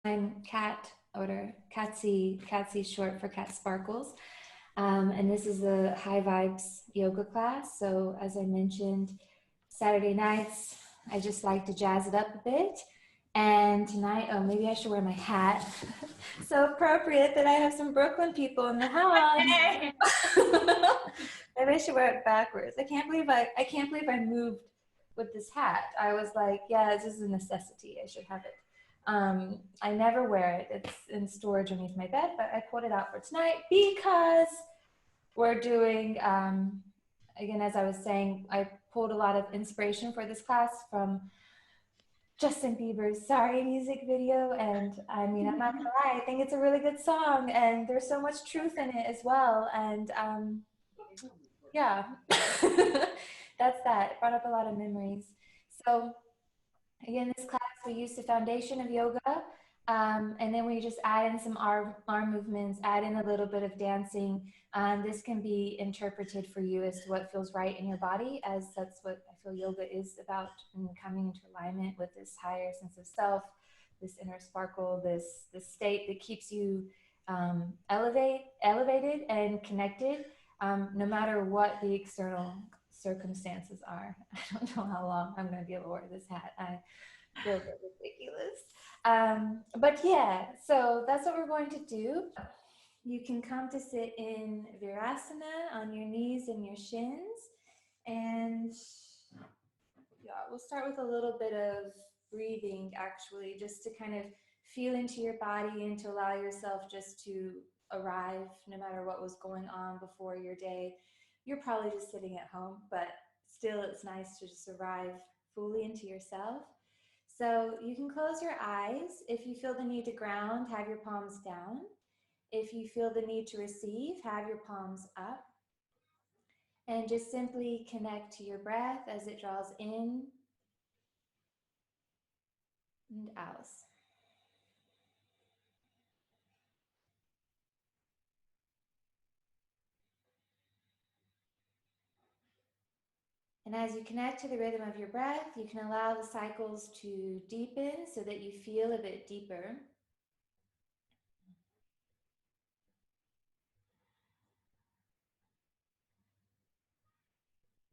cat odor. Catsy short for Cat Sparkles. And this is the High Vibes yoga class. So as I mentioned, Saturday nights, I just like to jazz it up a bit. And tonight, oh, maybe I should wear my hat. So appropriate that I have some Brooklyn people in the house. Maybe I should wear it backwards. I can't believe I moved with this hat. I was like, yeah, this is a necessity. I should have it. I never wear it. It's in storage underneath my bed, but I pulled it out for tonight because we're doing, again, as I was saying, I pulled a lot of inspiration for this class from Justin Bieber's Sorry music video. And I mean, I'm not gonna lie, I think it's a really good song and there's so much truth in it as well. And yeah, that's that. It brought up a lot of memories. So again, this class, we use the foundation of yoga, and then we just add in some arm movements, add in a little bit of dancing. This can be interpreted for you as to what feels right in your body, as that's what I feel yoga is about, and coming into alignment with this higher sense of self, this inner sparkle, this state that keeps you elevated and connected, no matter what the external circumstances are. I don't know how long I'm going to be able to wear this hat. I feel a bit ridiculous. But yeah, so that's what we're going to do. You can come to sit in Virasana on your knees and your shins. And yeah, we'll start with a little bit of breathing, actually, just to kind of feel into your body and to allow yourself just to arrive no matter what was going on before your day. You're probably just sitting at home, but still it's nice to just arrive fully into yourself. So you can close your eyes. If you feel the need to ground, have your palms down. If you feel the need to receive, have your palms up. And just simply connect to your breath as it draws in and out. And as you connect to the rhythm of your breath, you can allow the cycles to deepen so that you feel a bit deeper.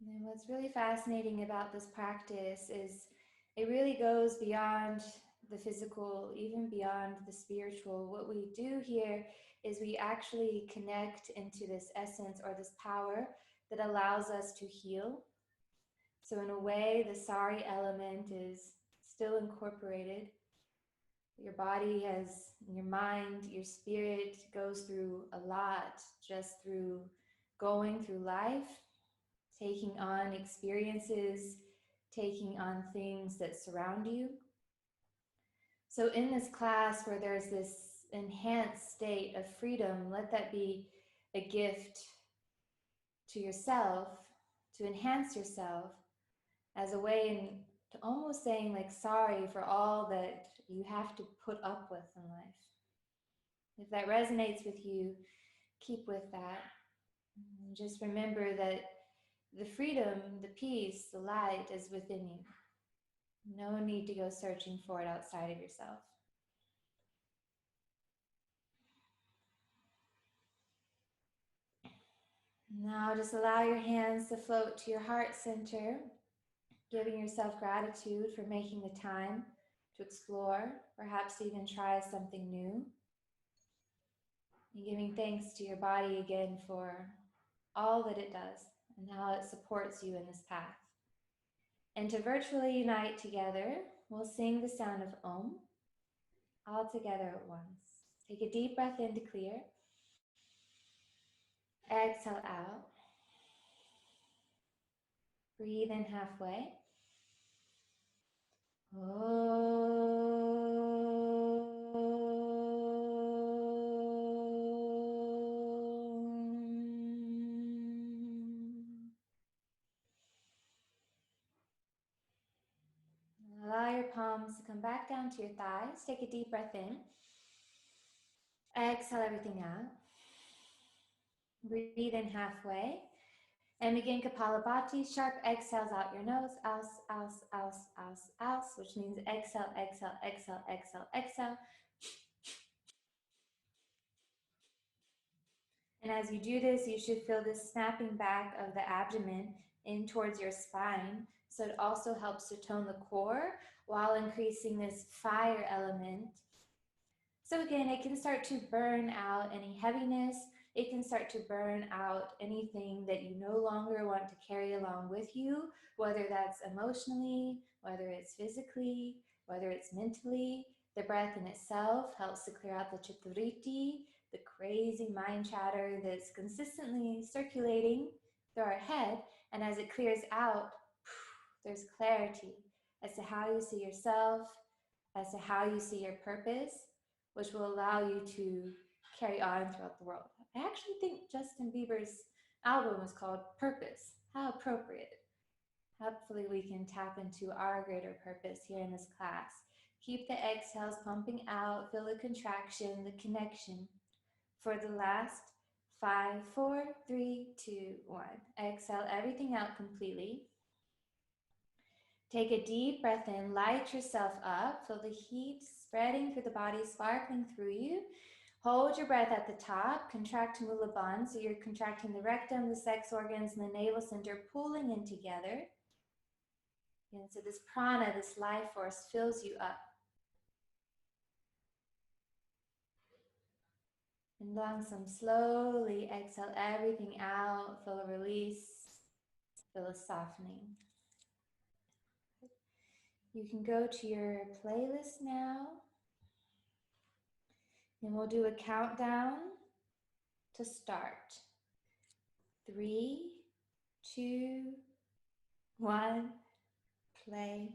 And what's really fascinating about this practice is it really goes beyond the physical, even beyond the spiritual. What we do here is we actually connect into this essence or this power that allows us to heal. So in a way, the sorry element is still incorporated. Your body has, your mind, your spirit goes through a lot just through going through life, taking on experiences, taking on things that surround you. So in this class where there's this enhanced state of freedom, let that be a gift to yourself, to enhance yourself as a way in to almost saying like sorry for all that you have to put up with in life. If that resonates with you, keep with that. And just remember that the freedom, the peace, the light is within you. No need to go searching for it outside of yourself. Now just allow your hands to float to your heart center, giving yourself gratitude for making the time to explore, perhaps even try something new. And giving thanks to your body again for all that it does and how it supports you in this path. And to virtually unite together, we'll sing the sound of Om, all together at once. Take a deep breath in to clear. Exhale out. Breathe in halfway. Allow your palms to come back down to your thighs. Take a deep breath in. Exhale everything out. Breathe in halfway. And begin Kapalabhati. Sharp exhales out your nose. Aus, aus, aus, aus, aus, which means exhale, exhale, exhale, exhale, exhale. as you do this, you should feel this snapping back of the abdomen in towards your spine. So it also helps to tone the core while increasing this fire element. So again, it can start to burn out any heaviness. It can start to burn out anything that you no longer want to carry along with you, whether that's emotionally, whether it's physically, whether it's mentally. The breath in itself helps to clear out the chitriti, the crazy mind chatter that's consistently circulating through our head. And as it clears out, there's clarity as to how you see yourself, as to how you see your purpose, which will allow you to carry on throughout the world. I actually think Justin Bieber's album was called Purpose. How appropriate. Hopefully we can tap into our greater purpose here in this class. Keep the exhales pumping out, feel the contraction, the connection. For the last 5, 4, 3, 2, 1. Exhale everything out completely. Take a deep breath in, light yourself up, feel the heat spreading through the body, sparkling through you. Hold your breath at the top, contract to Mula Bandha, so you're contracting the rectum, the sex organs, and the navel center, pulling in together. And so this prana, this life force, fills you up. And langsam, slowly exhale everything out, feel a release, feel a softening. You can go to your playlist now. And we'll do a countdown to start. 3, 2, 1, play.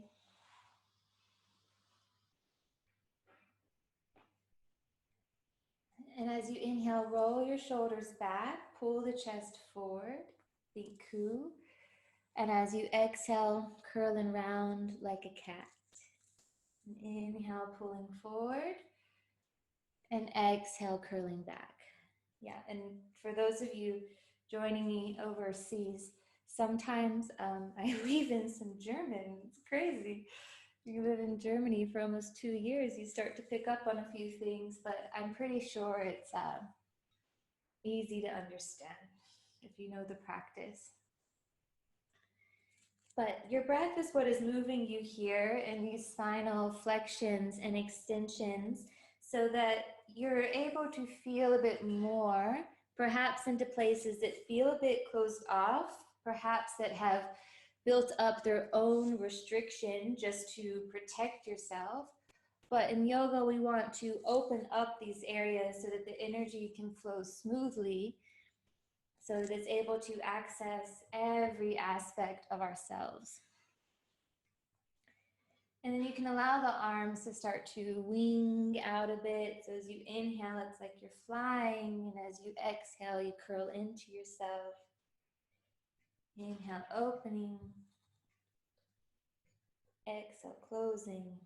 And as you inhale, roll your shoulders back, pull the chest forward, think ku. And as you exhale, curl and round like a cat. And inhale, pulling forward, and exhale, curling back. Yeah, and for those of you joining me overseas, sometimes I leave in some German. It's crazy. You live in Germany for almost 2 years, you start to pick up on a few things, but I'm pretty sure it's easy to understand if you know the practice. But your breath is what is moving you here in these spinal flexions and extensions so that you're able to feel a bit more, perhaps into places that feel a bit closed off, perhaps that have built up their own restriction just to protect yourself. But in yoga, we want to open up these areas so that the energy can flow smoothly, so that it's able to access every aspect of ourselves. And then you can allow the arms to start to wing out a bit. So as you inhale, it's like you're flying. And as you exhale, you curl into yourself. Inhale, opening. Exhale, closing.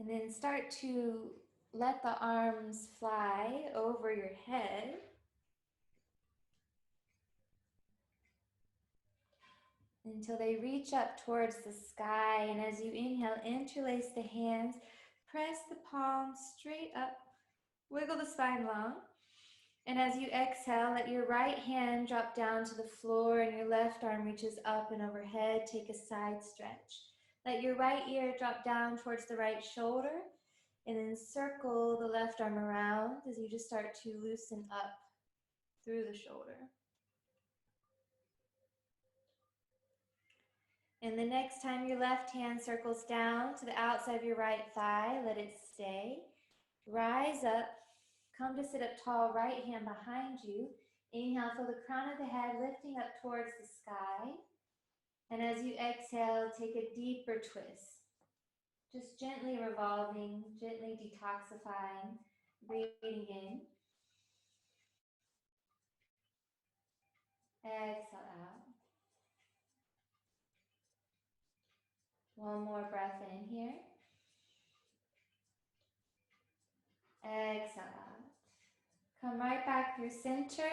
And then start to let the arms fly over your head. Until they reach up towards the sky. And as you inhale, interlace the hands, press the palms straight up, wiggle the spine long. And as you exhale, let your right hand drop down to the floor and your left arm reaches up and overhead. Take a side stretch. Let your right ear drop down towards the right shoulder, and then circle the left arm around as you just start to loosen up through the shoulder. And the next time your left hand circles down to the outside of your right thigh, let it stay. Rise up, come to sit up tall, right hand behind you. Inhale, feel the crown of the head lifting up towards the sky. And as you exhale, take a deeper twist. Just gently revolving, gently detoxifying, breathing in. Exhale out. One more breath in here. Exhale out. Come right back through center.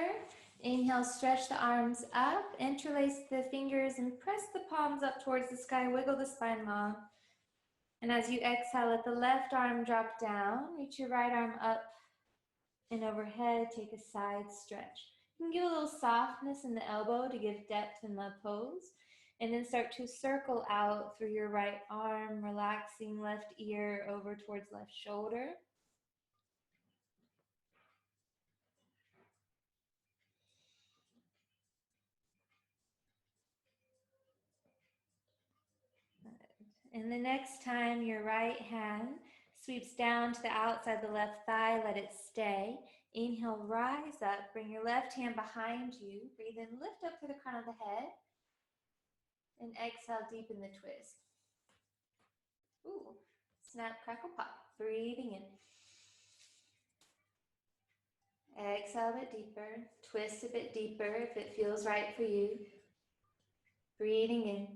Inhale, stretch the arms up, interlace the fingers and press the palms up towards the sky. Wiggle the spine long. And as you exhale, let the left arm drop down. Reach your right arm up and overhead. Take a side stretch. You can give a little softness in the elbow to give depth in the pose. And then start to circle out through your right arm, relaxing left ear over towards left shoulder. And the next time your right hand sweeps down to the outside the left thigh, let it stay. Inhale, rise up, bring your left hand behind you. Breathe in, lift up through the crown of the head. And exhale, deepen the twist. Ooh, snap, crackle, pop. Breathing in. Exhale a bit deeper. Twist a bit deeper if it feels right for you. Breathing in.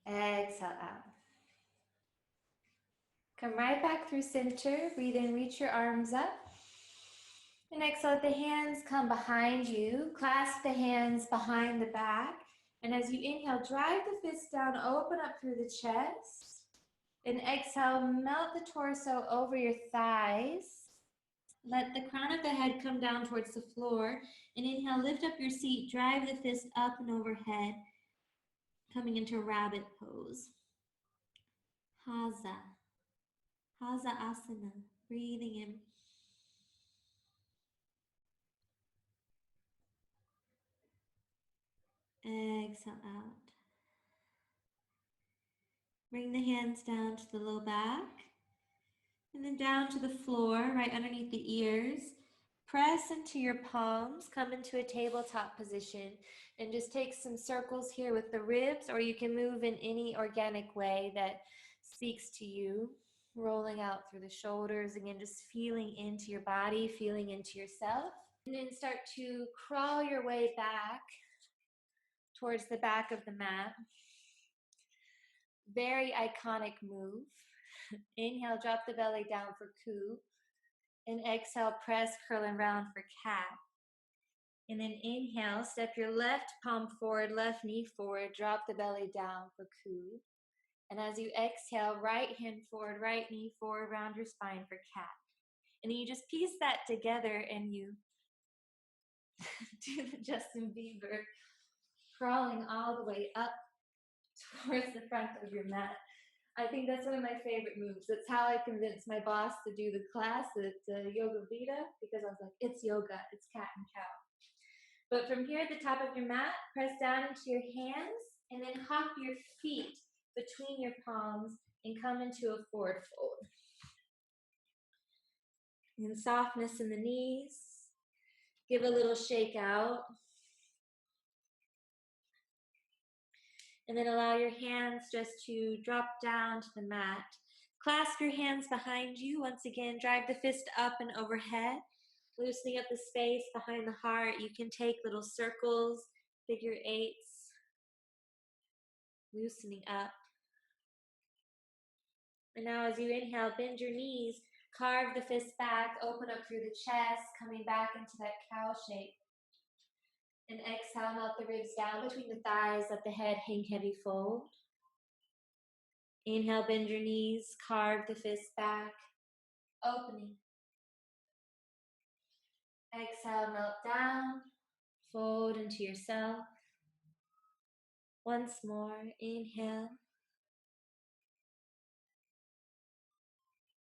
Exhale out. Come right back through center. Breathe in, reach your arms up. And exhale, let the hands come behind you. Clasp the hands behind the back. And as you inhale, drive the fists down, open up through the chest. And exhale, melt the torso over your thighs. Let the crown of the head come down towards the floor. And inhale, lift up your seat, drive the fist up and overhead, coming into rabbit pose. Haza. Haza asana. Breathing in. Exhale out. Bring the hands down to the low back. And then down to the floor, right underneath the ears. Press into your palms, come into a tabletop position, and just take some circles here with the ribs, or you can move in any organic way that speaks to you. Rolling out through the shoulders, again, just feeling into your body, feeling into yourself. And then start to crawl your way back towards the back of the mat. Very iconic move. Inhale, drop the belly down for coup. And exhale, press, curl, and round for cat. And then inhale, step your left palm forward, left knee forward, drop the belly down for coup. And as you exhale, right hand forward, right knee forward, round your spine for cat. And then you just piece that together and you do the Justin Bieber, crawling all the way up towards the front of your mat. I think that's one of my favorite moves. That's how I convinced my boss to do the class at Yoga Vita, because I was like, it's yoga, it's cat and cow. But from here at the top of your mat, press down into your hands and then hop your feet between your palms and come into a forward fold. And softness in the knees. Give a little shake out. And then allow your hands just to drop down to the mat. Clasp your hands behind you. Once again, drive the fist up and overhead. Loosening up the space behind the heart. You can take little circles, figure eights. Loosening up. And now as you inhale, bend your knees. Carve the fist back. Open up through the chest. Coming back into that cow shape. And exhale, melt the ribs down between the thighs. Let the head hang heavy, fold. Inhale, bend your knees, carve the fist back, opening. Exhale, melt down, fold into yourself. Once more, inhale.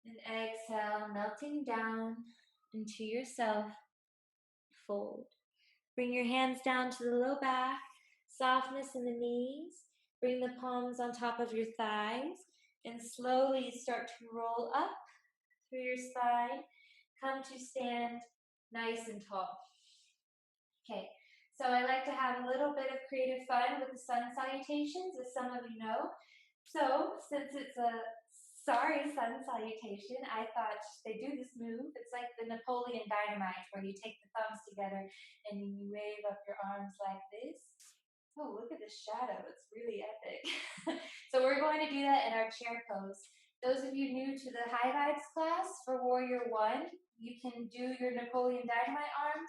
And exhale, melting down into yourself, fold. Bring your hands down to the low back, softness in the knees. Bring the palms on top of your thighs and slowly start to roll up through your spine. Come to stand nice and tall. Okay, so I like to have a little bit of creative fun with the sun salutations, as some of you know. So since it's a sorry sun salutation, I thought they do this move. It's like the Napoleon Dynamite, where you take the thumbs together and you wave up your arms like this. Oh, look at the shadow. It's really epic. So we're going to do that in our chair pose. Those of you new to the High Vibes class for Warrior 1, you can do your Napoleon Dynamite arms,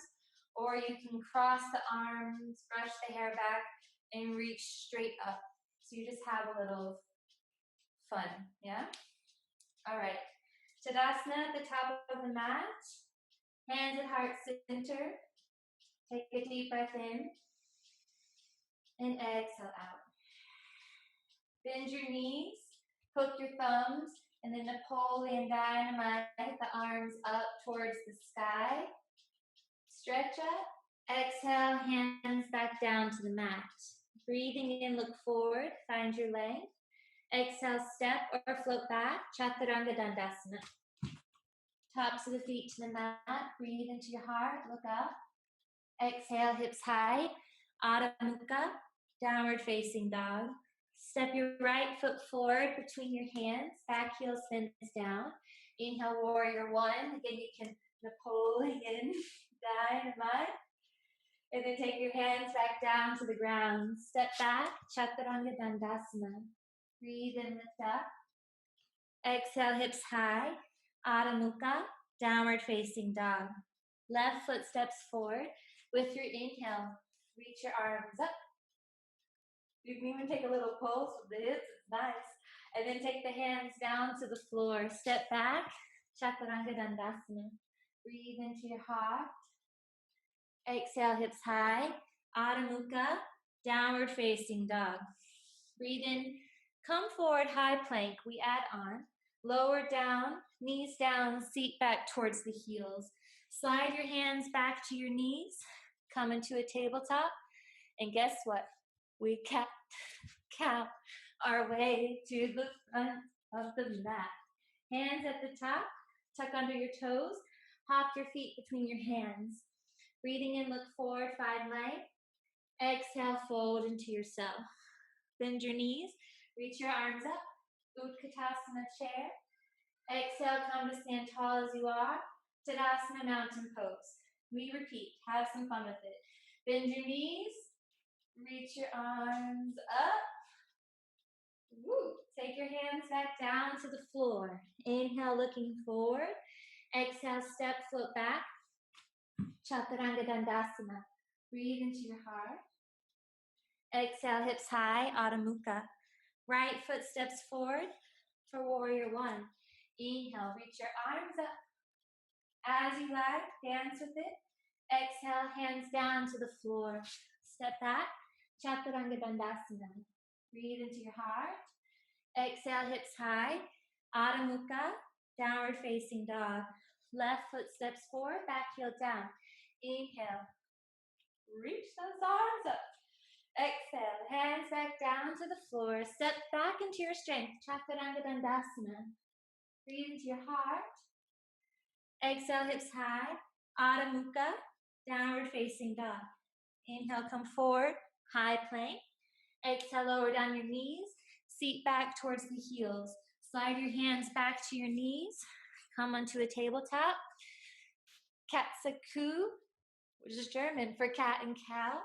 or you can cross the arms, brush the hair back, and reach straight up. So you just have a little fun, yeah? All right. Tadasana at the top of the mat. Hands at heart center. Take a deep breath in and exhale out. Bend your knees, hook your thumbs, and then Napoleon Dynamite, the arms up towards the sky. Stretch up. Exhale, hands back down to the mat. Breathing in, look forward, find your length. Exhale, step or float back, Chaturanga Dandasana. Tops of the feet to the mat, breathe into your heart, look up. Exhale, hips high, Adho Mukha, downward facing dog. Step your right foot forward between your hands, back heel spins down. Inhale, warrior one. Again, you can Napoleon Dynamite. And then take your hands back down to the ground. Step back, Chaturanga Dandasana. Breathe in, lift up. Exhale, hips high, Adho Mukha, downward facing dog. Left foot steps forward. With your inhale, reach your arms up. You can even take a little pulse with the hips, it's nice. And then take the hands down to the floor. Step back, Chaturanga Dandasana. Breathe into your heart. Exhale, hips high, Adho Mukha, downward facing dog. Breathe in, come forward, high plank. We add on. Lower down, knees down, seat back towards the heels. Slide your hands back to your knees. Come into a tabletop. And guess what? We count our way to the front of the mat. Hands at the top, tuck under your toes, hop your feet between your hands. Breathing in, look forward, find length. Exhale, fold into yourself. Bend your knees, reach your arms up, Utkatasana chair. Exhale, come to stand tall as you are, Tadasana mountain pose. We repeat, have some fun with it. Bend your knees, reach your arms up. Woo. Take your hands back down to the floor. Inhale, looking forward. Exhale, step, float back. Chaturanga Dandasana. Breathe into your heart. Exhale, hips high, Adho Mukha. Right foot steps forward for warrior one. Inhale, reach your arms up. As you like, dance with it. Exhale, hands down to the floor. Step back, Chaturanga Dandasana. Breathe into your heart. Exhale, hips high, Adho Mukha, downward facing dog. Left foot steps forward, back heel down. Inhale, reach those arms up. Exhale, hands back down to the floor. Step back into your strength, Chaturanga Dandasana. Breathe into your heart. Exhale, hips high, Adho Mukha, downward facing dog. Inhale, come forward, high plank. Exhale, lower down your knees, seat back towards the heels. Slide your hands back to your knees. Come onto a tabletop. Katsuku, which is German for cat and cow,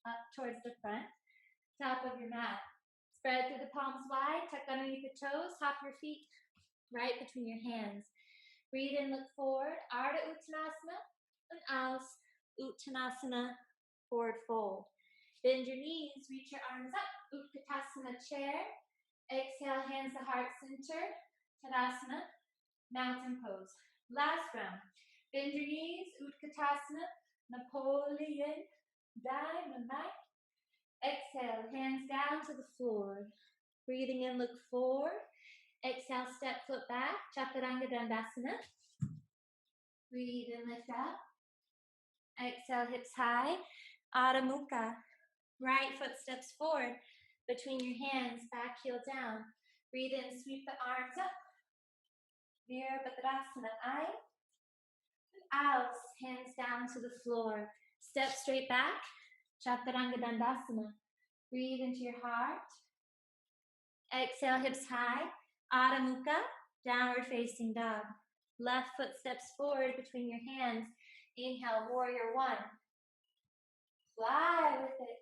up towards the front. Top of your mat. Spread through the palms wide, tuck underneath the toes, hop your feet right between your hands. Breathe in, look forward, Ardha Uttanasana, and Aus Uttanasana, forward fold. Bend your knees, reach your arms up, Utkatasana chair. Exhale, hands to heart center, Tadasana, mountain pose. Last round. Bend your knees, Utkatasana, Napoleon Dynamite. Exhale, hands down to the floor. Breathing in, look forward. Exhale, step foot back, Chaturanga Dandasana. Breathe and lift up. Exhale, hips high, Adho Mukha. Right foot steps forward, between your hands, back heel down. Breathe in, sweep the arms up. Virabhadrasana, I. Out, hands down to the floor. Step straight back, Chaturanga Dandasana. Breathe into your heart. Exhale, hips high, Adho Mukha, downward facing dog. Left foot steps forward between your hands. Inhale, warrior one. Fly with it.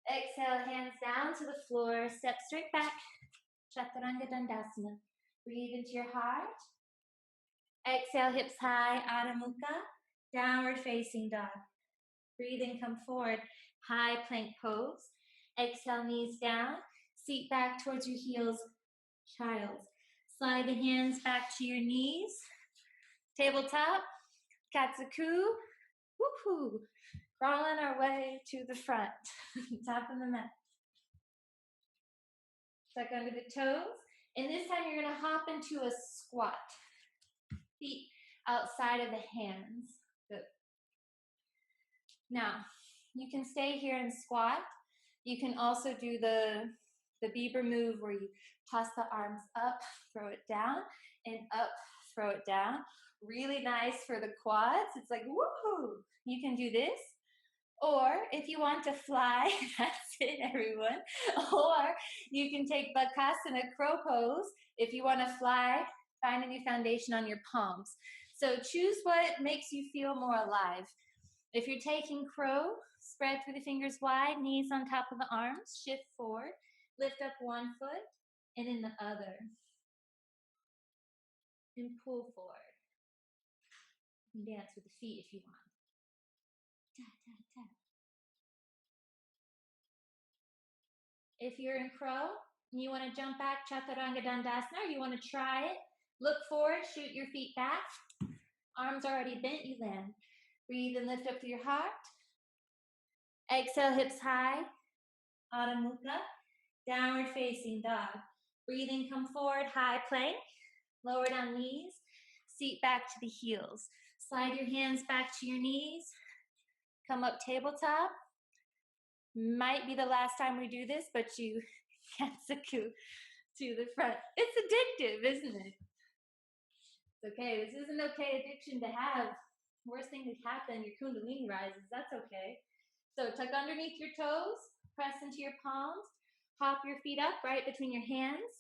Exhale, hands down to the floor. Step straight back, Chaturanga Dandasana. Breathe into your heart. Exhale, hips high, Adho Mukha, downward facing dog. Breathe in, come forward, high plank pose. Exhale, knees down. Seat back towards your heels, child. Slide the hands back to your knees. Tabletop, Katsuku. Woohoo! Crawling our way to the front. Top of the mat. Tuck under the toes. And this time you're going to hop into a squat. Feet outside of the hands. Good. Now, you can stay here and squat. You can also do the belieber move where you toss the arms up, throw it down, and up, throw it down. Really nice for the quads. It's like, woohoo! You can do this. Or if you want to fly, that's it, everyone. Or you can take Bakasana, crow pose. If you want to fly, find a new foundation on your palms. So choose what makes you feel more alive. If you're taking crow, spread through the fingers wide, knees on top of the arms, shift forward, lift up one foot, and then the other. And pull forward. You can dance with the feet if you want. Ta, ta, ta. If you're in crow, and you want to jump back, Chaturanga Dandasana, or you want to try it, look forward, shoot your feet back. Arms already bent, you land. Breathe and lift up through your heart. Exhale, hips high. Adho Mukha. Downward facing dog. Breathing, come forward, high plank. Lower down knees. Seat back to the heels. Slide your hands back to your knees. Come up tabletop. Might be the last time we do this, but you Katsuku to the front. It's addictive, isn't it? It's okay. This isn't okay addiction to have. Worst thing that happen, your kundalini rises. That's okay. So tuck underneath your toes. Press into your palms. Hop your feet up right between your hands.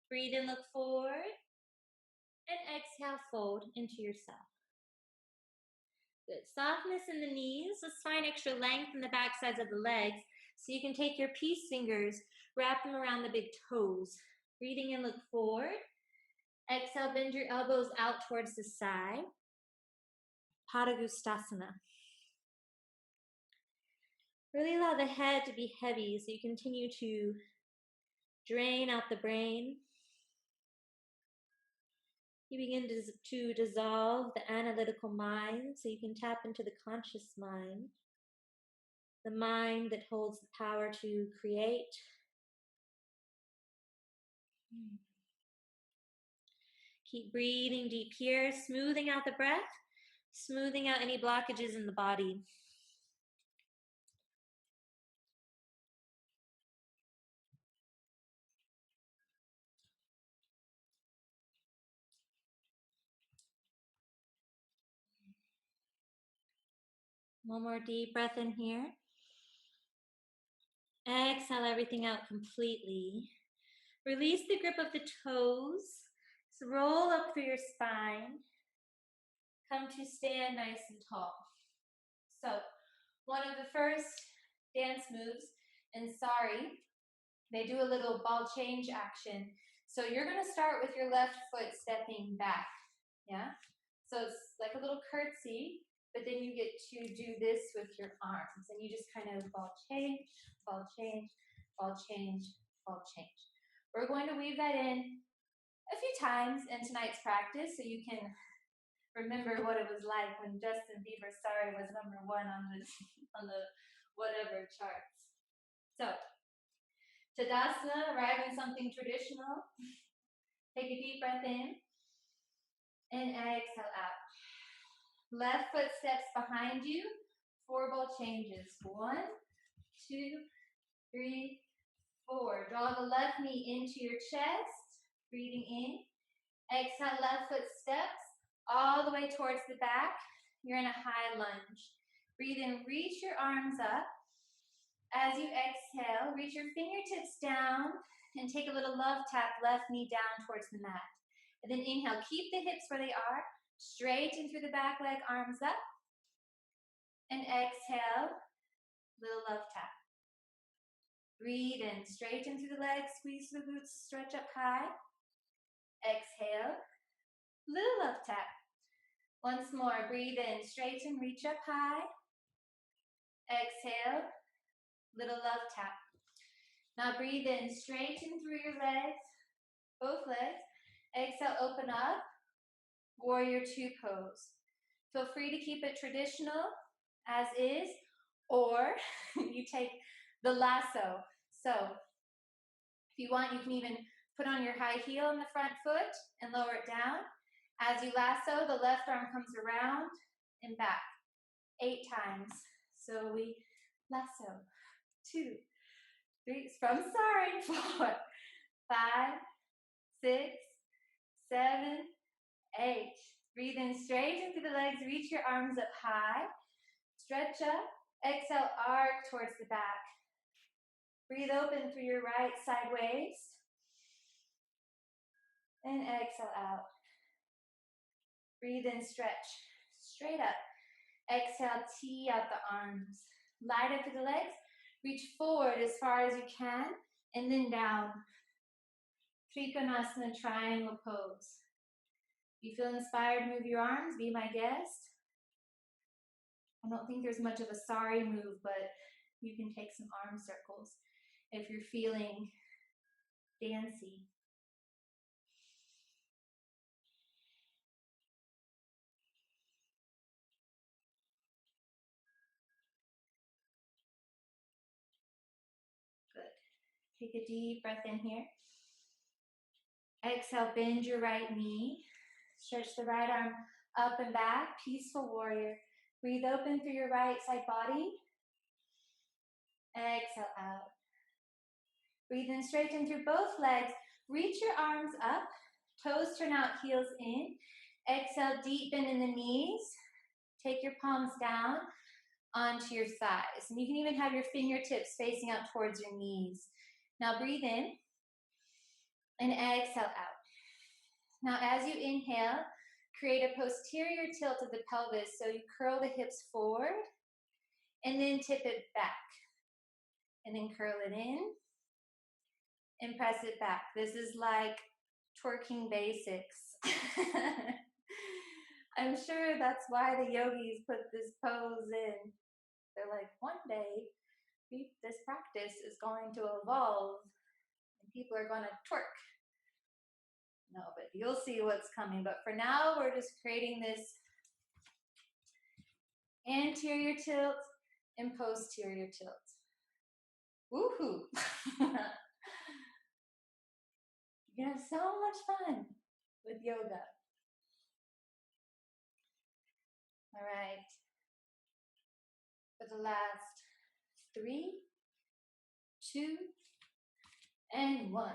Breathe in, look forward. And exhale, fold into yourself. Good. Softness in the knees. Let's find extra length in the back sides of the legs. So you can take your peace fingers, wrap them around the big toes. Breathing in, look forward. Exhale, bend your elbows out towards the side. Padagustasana. Really allow the head to be heavy so you continue to drain out the brain. You begin to dissolve the analytical mind so you can tap into the conscious mind. The mind that holds the power to create. Keep breathing deep here, smoothing out the breath, smoothing out any blockages in the body. One more deep breath in here. Exhale everything out completely. Release the grip of the toes. So roll up through your spine. Come to stand nice and tall. So one of the first dance moves, and sorry, they do a little ball change action. So you're going to start with your left foot stepping back. Yeah? So it's like a little curtsy, but then you get to do this with your arms. And you just kind of ball change, ball change, ball change, ball change. We're going to weave that in a few times in tonight's practice so you can remember what it was like when Justin Bieber Sorry was #1 on the whatever charts. So, Tadasana, arrive in something traditional. Take a deep breath in and exhale out. Left foot steps behind you, 4 ball changes. 1, 2, 3, 4. Draw the left knee into your chest, breathing in. Exhale, left foot steps all the way towards the back. You're in a high lunge. Breathe in, reach your arms up. As you exhale, reach your fingertips down and take a little love tap, left knee down towards the mat. And then inhale, keep the hips where they are, straighten through the back leg, arms up. And exhale, little love tap. Breathe in, straighten through the legs, squeeze the glutes, stretch up high. Exhale, little love tap. Once more, breathe in, straighten, reach up high. Exhale, Little love tap. Now breathe in, straighten through your legs, both legs. Exhale, open up, warrior two pose. Feel free to keep it traditional, as is, or you take the lasso. So if you want, you can even put on your high heel on the front foot and lower it down. As you lasso, the left arm comes around and back 8 times. So we lasso, 2, 3, from sorry, 4, 5, 6, 7, 8. Breathe in, straighten through the legs, reach your arms up high. Stretch up, exhale, arc towards the back. Breathe open through your right side waist. And exhale out. Breathe in, stretch, straight up. Exhale, tee out the arms. Light up through the legs. Reach forward as far as you can, and then down. Konasana, triangle pose. If you feel inspired, move your arms, be my guest. I don't think there's much of a sorry move, but you can take some arm circles if you're feeling dancy. Good. Take a deep breath in here. Exhale, bend your right knee. Stretch the right arm up and back, peaceful warrior. Breathe open through your right side body. Exhale out. Breathe in, straighten through both legs. Reach your arms up. Toes turn out, heels in. Exhale, deep bend in the knees. Take your palms down onto your thighs. And you can even have your fingertips facing out towards your knees. Now breathe in and exhale out. Now as you inhale, create a posterior tilt of the pelvis. So you curl the hips forward and then tip it back. And then curl it in and press it back. This is like twerking basics. I'm sure that's why the yogis put this pose in. They're like, one day, this practice is going to evolve and people are going to twerk. No, but you'll see what's coming. But for now, we're just creating this anterior tilt and posterior tilt. Woohoo! You have so much fun with yoga. All right. For the last 3, 2, and 1.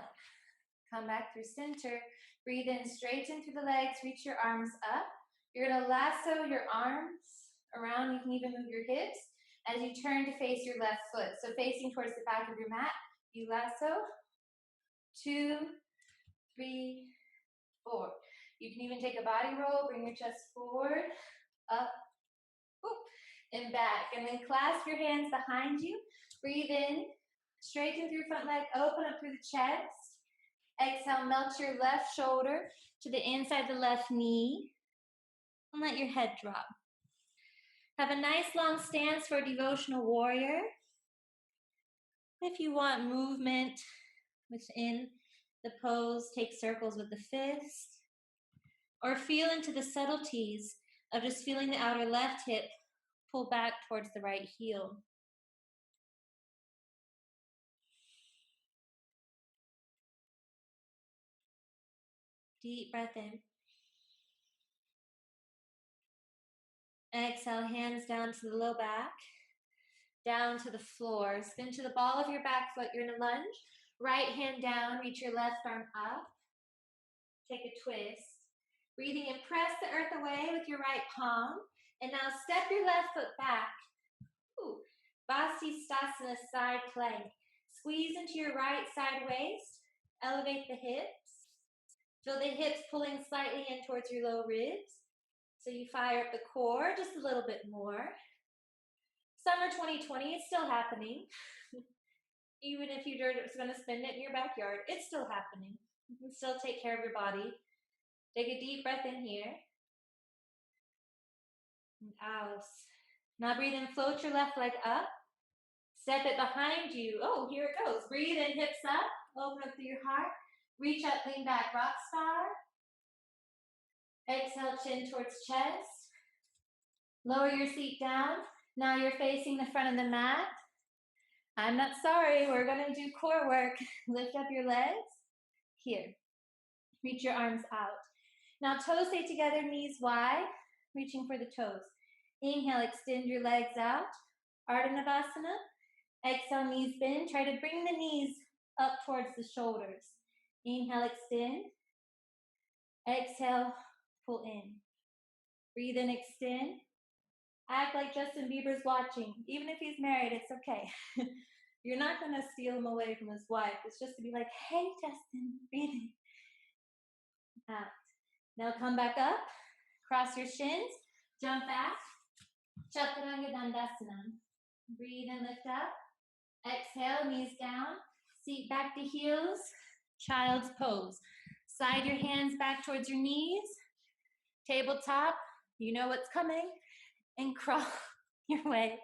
Come back through center. Breathe in, straighten through the legs, reach your arms up. You're gonna lasso your arms around. You can even move your hips as you turn to face your left foot. So facing towards the back of your mat, you lasso. 2, 3, 4. You can even take a body roll, bring your chest forward, up, whoop, and back. And then clasp your hands behind you. Breathe in, straighten through your front leg, open up through the chest. Exhale, melt your left shoulder to the inside of the left knee. And let your head drop. Have a nice long stance for a devotional warrior. If you want movement within the pose, take circles with the fist. Or feel into the subtleties of just feeling the outer left hip pull back towards the right heel. Deep breath in. Exhale, hands down to the low back, down to the floor. Spin to the ball of your back foot. You're in a lunge. Right hand down, reach your left arm up. Take a twist. Breathing in, press the earth away with your right palm. And now step your left foot back. Tadasana, side plank. Squeeze into your right side waist. Elevate the hips. Feel the hips pulling slightly in towards your low ribs. So you fire up the core just a little bit more. Summer 2020, it's still happening. Even if you're just going to spend it in your backyard, it's still happening. You can still take care of your body. Take a deep breath in here. And out. Now breathe in, float your left leg up. Step it behind you. Oh, here it goes. Breathe in, hips up. Open up through your heart. Reach up, lean back, rock star. Exhale, chin towards chest. Lower your seat down. Now you're facing the front of the mat. I'm not sorry. We're going to do core work. Lift up your legs. Here. Reach your arms out. Now toes stay together, knees wide. Reaching for the toes. Inhale, extend your legs out. Ardha Navasana. Exhale, knees bend. Try to bring the knees up towards the shoulders. Inhale, extend. Exhale, pull in. Breathe in, extend. Act like Justin Bieber's watching. Even if he's married, it's okay. You're not going to steal him away from his wife. It's just to be like, hey, Justin, breathe in. Out. Now come back up. Cross your shins. Jump back. Chaturanga Dandasana. Breathe and lift up. Exhale, knees down. Seat back to heels. Child's pose. Slide your hands back towards your knees. Tabletop. You know what's coming. And crawl your way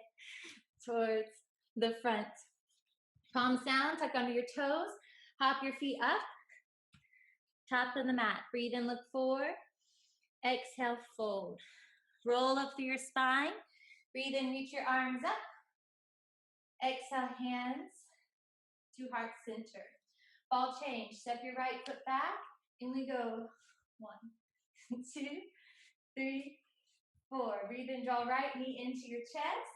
towards the front. Palms down, tuck under your toes. Hop your feet up. Top of the mat. Breathe in, look forward. Exhale, fold. Roll up through your spine. Breathe in, reach your arms up. Exhale, hands to heart center. Ball change. Step your right foot back. And we go 1, 2, 3, 4. Breathe in, draw right knee into your chest.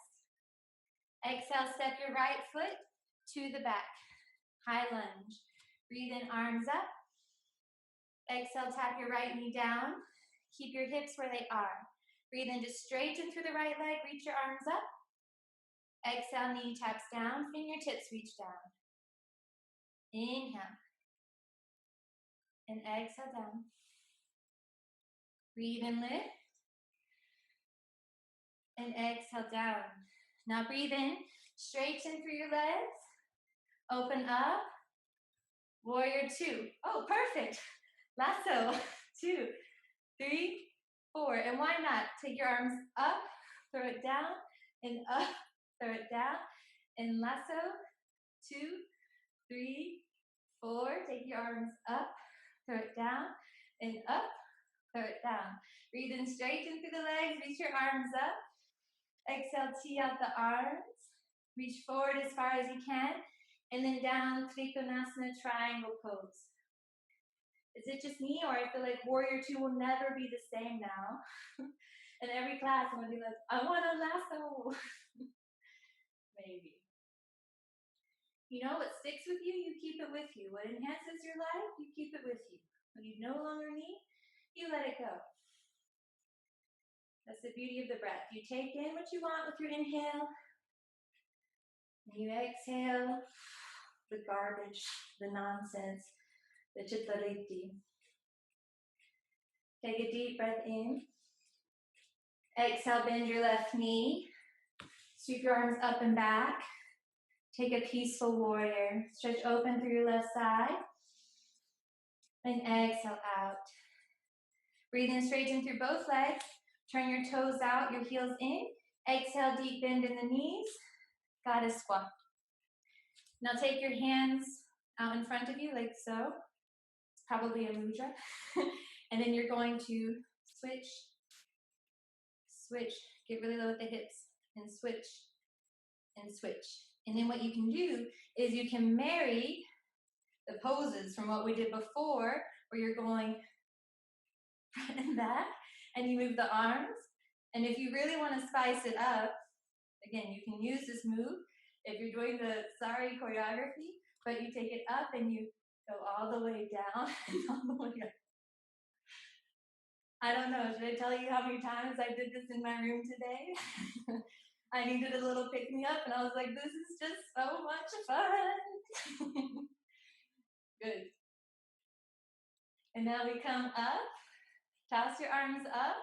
Exhale, step your right foot to the back. High lunge. Breathe in, arms up. Exhale, tap your right knee down. Keep your hips where they are. Breathe in, just straighten through the right leg. Reach your arms up. Exhale, knee taps down. Fingertips reach down. Inhale. And exhale down. Breathe and lift. And exhale down. Now breathe in. Straighten through your legs. Open up. Warrior 2. Oh, perfect. Lasso. 2, 3, 4. And why not? Take your arms up. Throw it down. And up. Throw it down. And lasso. 2, 3, 4. Take your arms up. Throw it down. And up. Throw it down. Breathe in, straighten through the legs. Reach your arms up. Exhale, tee out the arms. Reach forward as far as you can. And then down, Konasana, triangle pose. Is it just me, or I feel like Warrior 2 will never be the same now? In every class, I'm going to be like, I want a lasso. Maybe. You know, what sticks with you, you keep it with you. What enhances your life, you keep it with you. When you no longer need, you let it go. That's the beauty of the breath. You take in what you want with your inhale, and you exhale the garbage, the nonsense, the chitariti. Take a deep breath in. Exhale, bend your left knee. Sweep your arms up and back. Take a peaceful warrior. Stretch open through your left side. And exhale out. Breathe in, straighten through both legs. Turn your toes out, your heels in. Exhale, deep bend in the knees. Goddess squat. Now take your hands out in front of you like so. It's probably a mudra. And then you're going to switch, switch. Get really low at the hips. And switch, and switch. And then what you can do is you can marry the poses from what we did before, where you're going front and back, and you move the arms. And if you really want to spice it up, again, you can use this move if you're doing the sari choreography, but you take it up and you go all the way down and all the way up. I don't know, should I tell you how many times I did this in my room today? I needed a little pick-me-up, and I was like, this is just so much fun. Good. And now we come up, toss your arms up,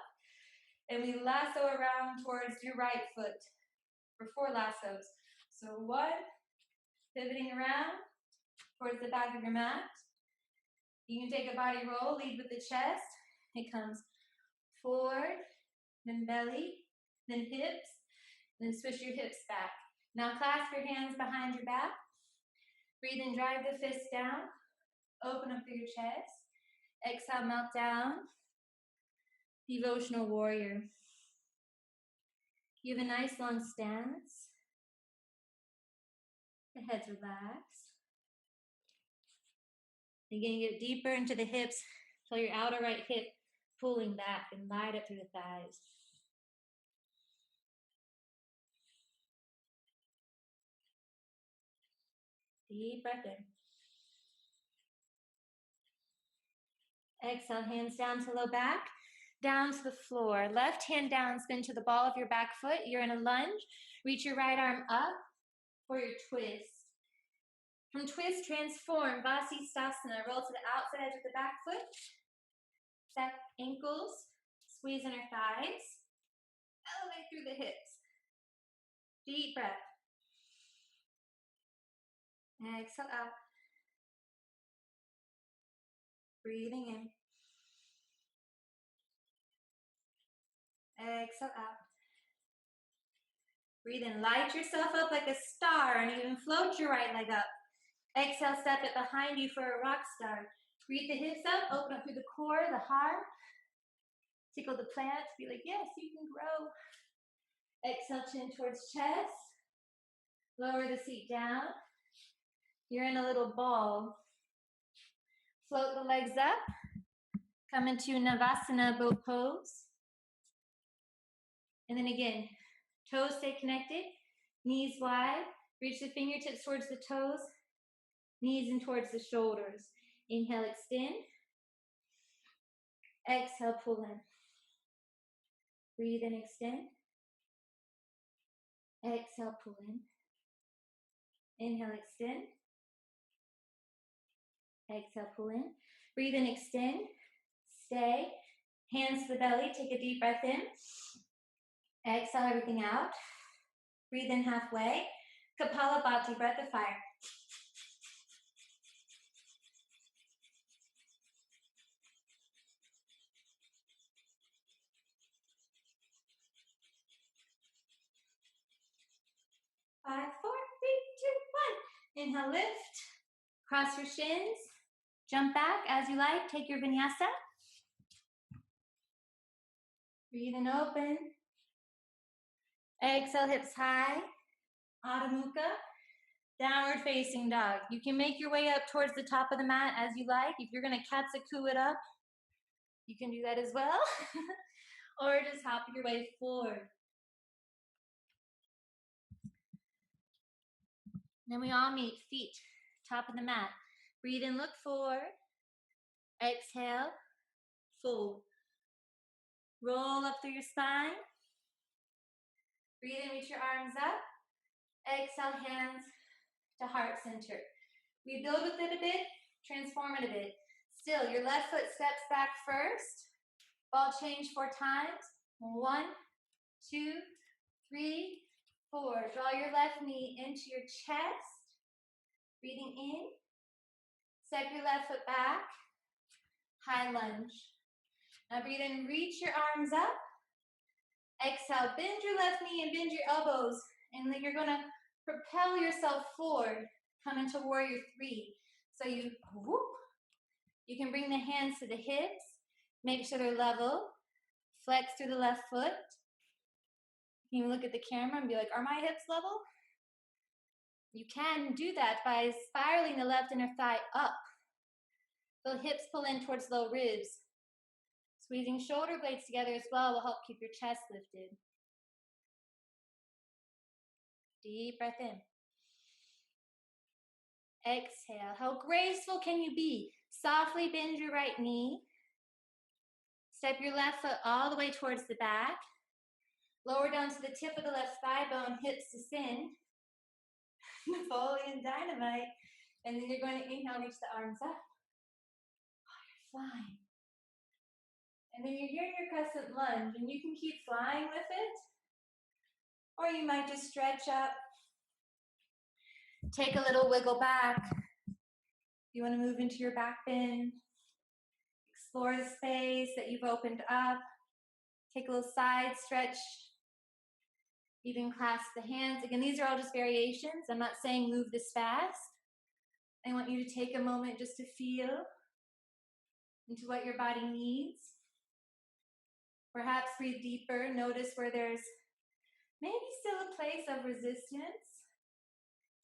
and we lasso around towards your right foot for 4 lassos. So 1, pivoting around towards the back of your mat. You can take a body roll, lead with the chest. It comes forward, then belly, then hips, then switch your hips back. Now clasp your hands behind your back. Breathe in, drive the fists down. Open up through your chest. Exhale, melt down. Devotional warrior. You have a nice long stance. The head's relaxed. Again, get deeper into the hips. Feel your outer right hip pulling back and light up through the thighs. Deep breath in. Exhale, hands down to low back, down to the floor. Left hand down, spin to the ball of your back foot. You're in a lunge. Reach your right arm up for your twist. From twist, transform, Vasisthasana. Roll to the outside edge of the back foot. Stack ankles, squeeze inner thighs. Elevate through the hips. Deep breath. Exhale out. Breathing in. Exhale out. Breathe in. Light yourself up like a star and even float your right leg up. Exhale, step it behind you for a rock star. Breathe the hips up, open up through the core, the heart. Tickle the plants. Be like, yes, you can grow. Exhale, chin towards chest. Lower the seat down. You're in a little ball. Float the legs up. Come into Navasana boat pose. And then again, toes stay connected. Knees wide. Reach the fingertips towards the toes. Knees in towards the shoulders. Inhale, extend. Exhale, pull in. Breathe in, extend. Exhale, pull in. Inhale, extend. Exhale, pull in. Breathe in, extend. Stay. Hands to the belly. Take a deep breath in. Exhale everything out. Breathe in halfway. Kapalabhati, breath of fire. Five, four, three, two, one. Inhale, lift. Cross your shins. Jump back as you like. Take your vinyasa. Breathe in, open. Exhale, hips high. Adho Mukha. Downward facing dog. You can make your way up towards the top of the mat as you like. If you're going to katsuku it up, you can do that as well. Or just hop your way forward. Then we all meet feet, top of the mat. Breathe in, look forward. Exhale, fold. Roll up through your spine. Breathe in, reach your arms up. Exhale, hands to heart center. We build with it a bit, transform it a bit. Still, your left foot steps back first. Ball change 4 times. 1, 2, 3, 4. Draw your left knee into your chest. Breathing in. Step your left foot back. High lunge. Now breathe in, reach your arms up. Exhale, bend your left knee and bend your elbows. And then you're going to propel yourself forward. Come into warrior 3. So you whoop. You can bring the hands to the hips. Make sure they're level. Flex through the left foot. You can look at the camera and be like, are my hips level? You can do that by spiraling the left inner thigh up. The hips pull in towards low ribs. Squeezing shoulder blades together as well will help keep your chest lifted. Deep breath in. Exhale. How graceful can you be? Softly bend your right knee. Step your left foot all the way towards the back. Lower down to the tip of the left thigh bone, hips to send. Napoleon Dynamite. And then you're going to inhale, reach the arms up. Oh, you're flying. And then you're here in your crescent lunge, and you can keep flying with it. Or you might just stretch up. Take a little wiggle back. You want to move into your back bend. Explore the space that you've opened up. Take a little side stretch. Even clasp the hands. Again, these are all just variations. I'm not saying move this fast. I want you to take a moment just to feel into what your body needs. Perhaps breathe deeper. Notice where there's maybe still a place of resistance.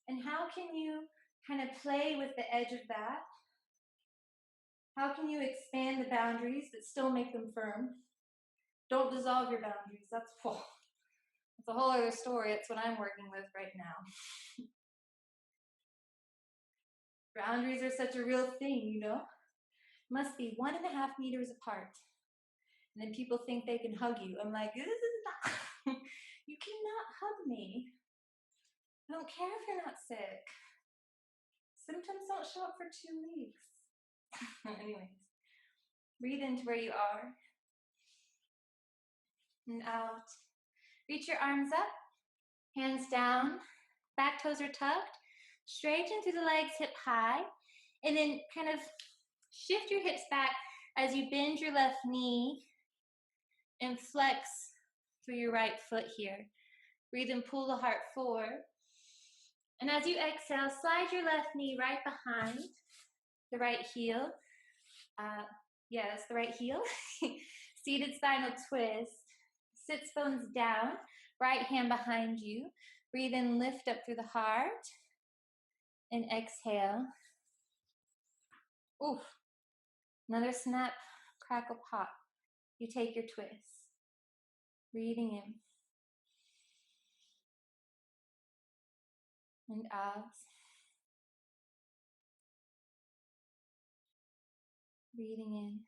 And how can you kind of play with the edge of that? How can you expand the boundaries but still make them firm? Don't dissolve your boundaries. That's a whole other story. It's what I'm working with right now. Boundaries are such a real thing, you know? Must be 1.5 meters apart. And then people think they can hug you. I'm like, this is not, you cannot hug me. I don't care if you're not sick. Symptoms don't show up for 2 weeks. Anyways, breathe into where you are. And out. Reach your arms up, hands down, back toes are tucked, straighten through the legs hip high, and then kind of shift your hips back as you bend your left knee and flex through your right foot here. Breathe and pull the heart forward. And as you exhale, slide your left knee right behind the right heel. Yes, the right heel. Seated spinal twist. Sits bones down, right hand behind you. Breathe in, lift up through the heart. And exhale. Oof. Another snap, crackle, pop. You take your twist. Breathing in. And out. Breathing in.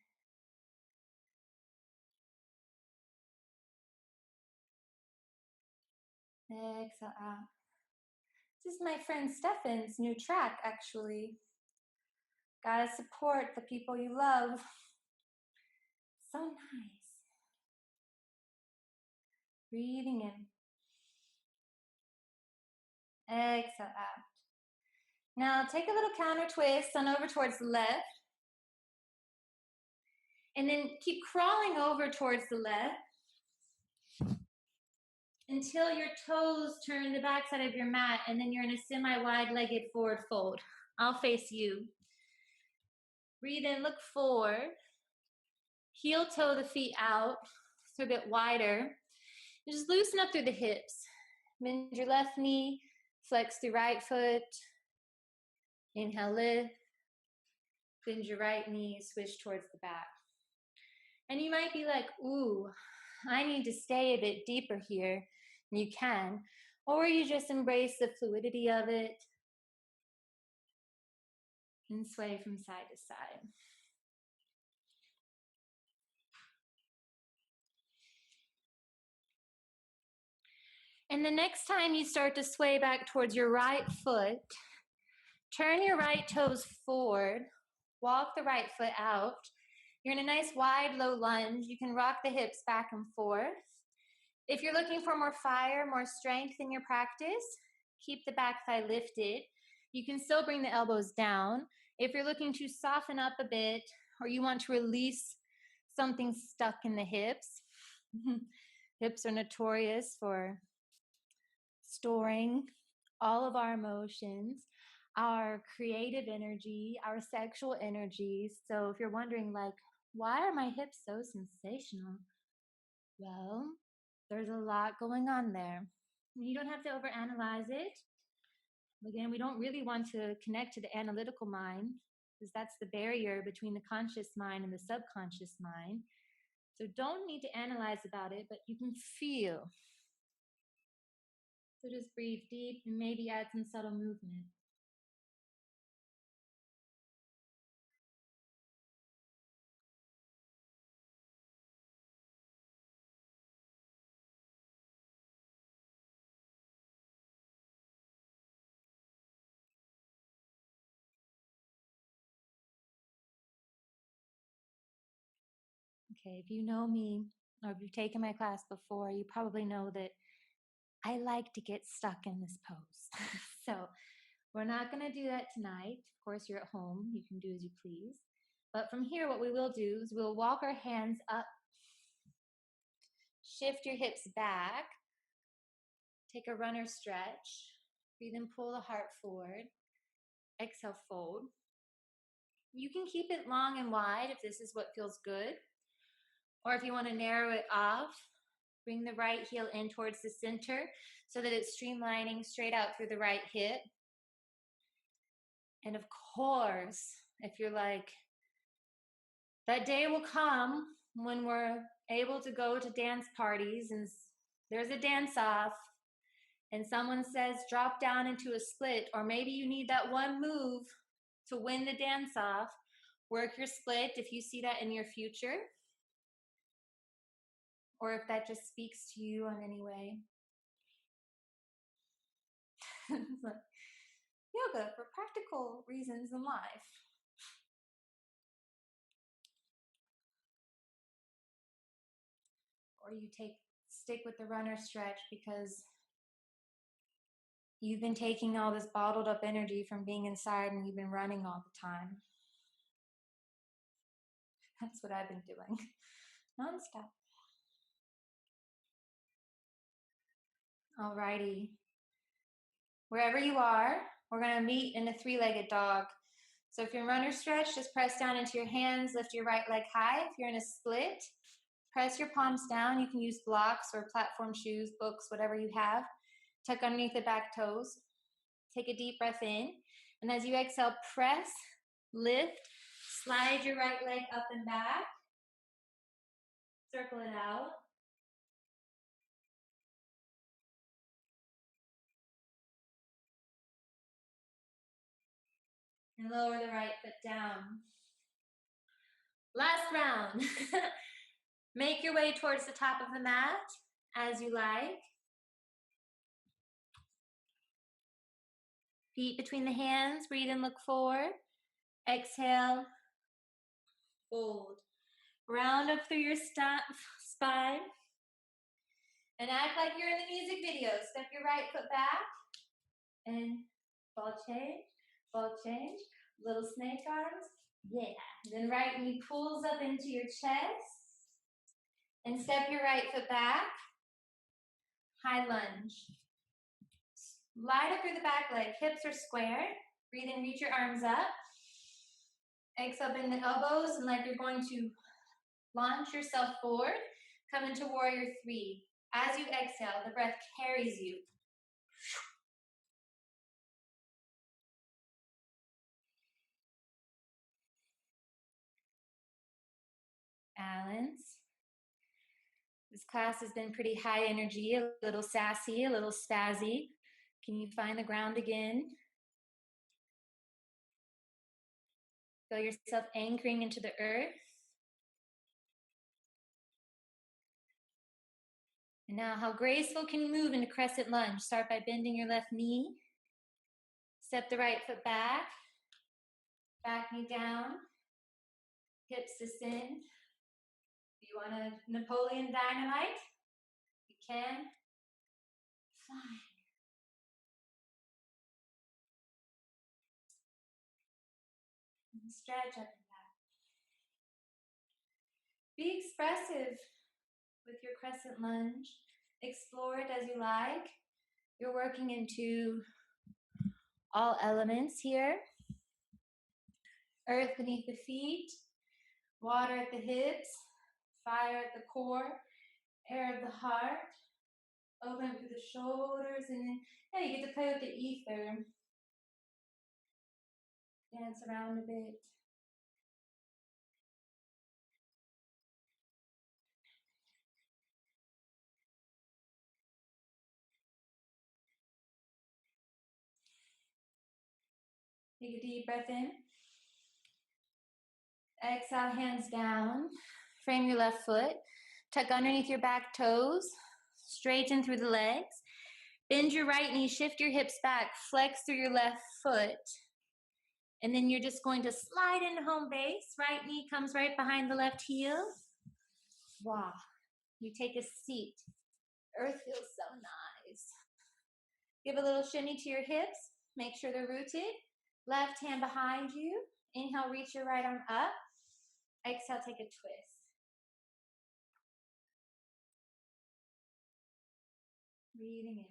Exhale out. This is my friend Stefan's new track, actually. Gotta support the people you love. So nice. Breathing in. Exhale out. Now take a little counter twist on over towards the left. And then keep crawling over towards the left until your toes turn the backside of your mat, and then you're in a semi-wide-legged forward fold. I'll face you. Breathe in, look forward. Heel toe the feet out, so a bit wider. And just loosen up through the hips. Bend your left knee, flex the right foot. Inhale, lift. Bend your right knee, switch towards the back. And you might be like, ooh, I need to stay a bit deeper here. And you can. Or you just embrace the fluidity of it and sway from side to side. And the next time you start to sway back towards your right foot, turn your right toes forward, walk the right foot out. You're in a nice wide, low lunge. You can rock the hips back and forth. If you're looking for more fire, more strength in your practice, keep the back thigh lifted. You can still bring the elbows down. If you're looking to soften up a bit, or you want to release something stuck in the hips, hips are notorious for storing all of our emotions, our creative energy, our sexual energies. So if you're wondering, like, why are my hips so sensational? Well, there's a lot going on there. You don't have to overanalyze it. Again, we don't really want to connect to the analytical mind, because that's the barrier between the conscious mind and the subconscious mind. So don't need to analyze about it, but you can feel. So just breathe deep and maybe add some subtle movement. Okay, if you know me, or if you've taken my class before, you probably know that I like to get stuck in this pose. So we're not going to do that tonight. Of course, you're at home. You can do as you please. But from here, what we will do is we'll walk our hands up, shift your hips back, Take a runner stretch. Breathe in, pull the heart forward. Exhale, fold. You can keep it long and wide if this is what feels good. Or if you want to narrow it off, bring the right heel in towards the center so that it's streamlining straight out through the right hip. And of course, if you're like, that day will come when we're able to go to dance parties and there's a dance off and someone says drop down into a split, or maybe you need that one move to win the dance off, work your split if you see that in your future, or if that just speaks to you in any way. Yoga for practical reasons in life. Or you stick with the runner stretch because you've been taking all this bottled up energy from being inside and you've been running all the time. That's what I've been doing, nonstop. Alrighty. Wherever you are, we're gonna meet in a three-legged dog. So if you're in runner stretch, just press down into your hands, lift your right leg high. If you're in a split, press your palms down. You can use blocks or platform shoes, books, whatever you have. Tuck underneath the back toes. Take a deep breath in. And as you exhale, press, lift, slide your right leg up and back. Circle it out. And lower the right foot down. Last round. Make your way towards the top of the mat as you like. Feet between the hands. Breathe in, look forward. Exhale. Fold. Round up through your spine. And act like you're in the music video. Step your right foot back. And ball change. Little snake arms. Yeah. Then right knee pulls up into your chest. And step your right foot back. High lunge. Slide up through the back leg. Hips are square. Breathe in, reach your arms up. Exhale, bend the elbows, and like you're going to launch yourself forward. Come into warrior three. As you exhale, the breath carries you. Balance. This class has been pretty high energy, a little sassy, a little spazzy. Can you find the ground again? Feel yourself anchoring into the earth. And now, how graceful can you move into Crescent Lunge? Start by bending your left knee. Step the right foot back. Back knee down. Hips descend. If you want a Napoleon Dynamite, you can. Fly. And stretch up and back. Be expressive with your Crescent Lunge. Explore it as you like. You're working into all elements here. Earth beneath the feet, water at the hips, fire at the core, air of the heart. Open through the shoulders, and then you get to play with the ether. Dance around a bit. Take a deep breath in. Exhale, hands down. Frame your left foot. Tuck underneath your back toes. Straighten through the legs. Bend your right knee. Shift your hips back. Flex through your left foot. And then you're just going to slide into home base. Right knee comes right behind the left heel. Wow. You take a seat. Earth feels so nice. Give a little shimmy to your hips. Make sure they're rooted. Left hand behind you. Inhale, reach your right arm up. Exhale, take a twist. Breathing in.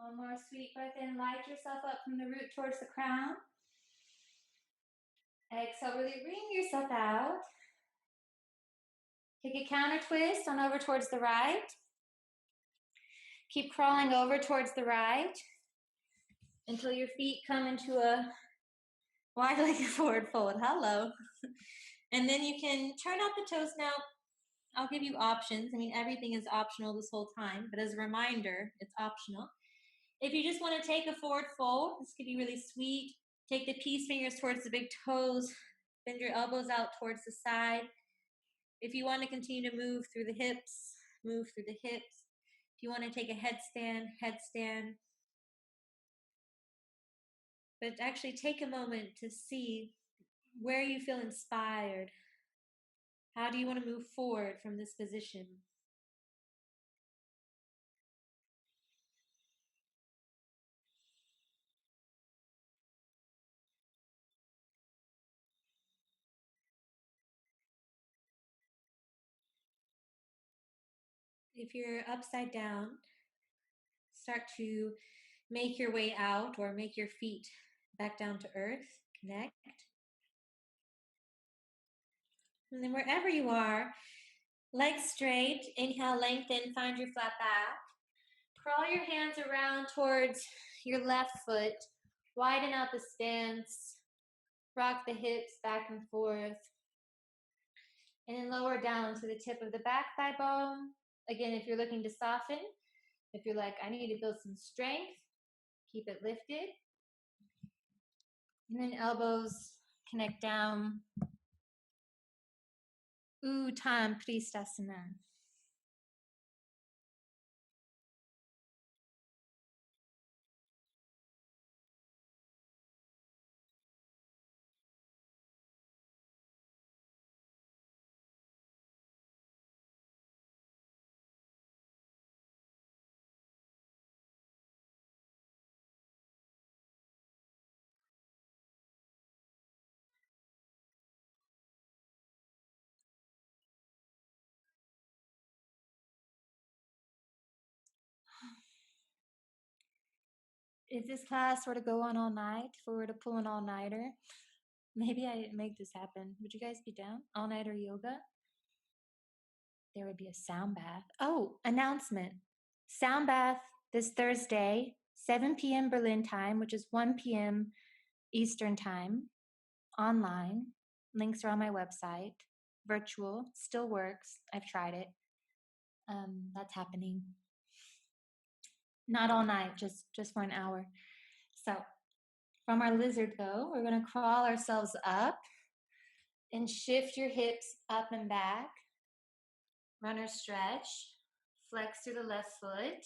One more sweet breath in. Light yourself up from the root towards the crown. Exhale, really wring yourself out. Take a counter twist on over towards the right. Keep crawling over towards the right until your feet come into a wide-legged forward fold. Hello. And then you can turn out the toes. Now, I'll give you options. I mean, everything is optional this whole time, but as a reminder, it's optional. If you just want to take a forward fold, this could be really sweet. Take the peace fingers towards the big toes. Bend your elbows out towards the side. If you want to continue to move through the hips, move through the hips. If you want to take a headstand, headstand. But actually take a moment to see where you feel inspired. How do you want to move forward from this position? If you're upside down, start to make your way out or make your feet back down to earth. Connect. And then wherever you are, legs straight. Inhale, lengthen, find your flat back. Crawl your hands around towards your left foot. Widen out the stance. Rock the hips back and forth. And then lower down to the tip of the back thigh bone. Again, if you're looking to soften, if you're like, I need to build some strength, keep it lifted. And then elbows connect down. Uttanapristhasana. If this class were to go on all night, if we were to pull an all-nighter, maybe I make this happen. Would you guys be down? All-nighter yoga? There would be a sound bath. Oh, announcement. Sound bath this Thursday, 7 p.m. Berlin time, which is 1 p.m. Eastern time, online. Links are on my website. Virtual, still works. I've tried it. That's happening. Not all night, just for an hour. So from our lizard though, we're going to crawl ourselves up and shift your hips up and back. Runner stretch. Flex through the left foot.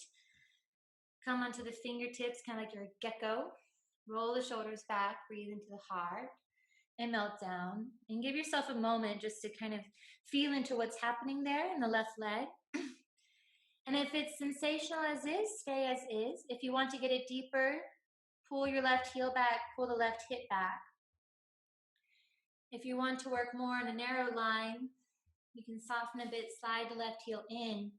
Come onto the fingertips, kind of like you're a gecko. Roll the shoulders back, breathe into the heart, and melt down. And give yourself a moment just to kind of feel into what's happening there in the left leg. And if it's sensational as is, stay as is. If you want to get it deeper, pull your left heel back, pull the left hip back. If you want to work more in a narrow line, you can soften a bit, slide the left heel in.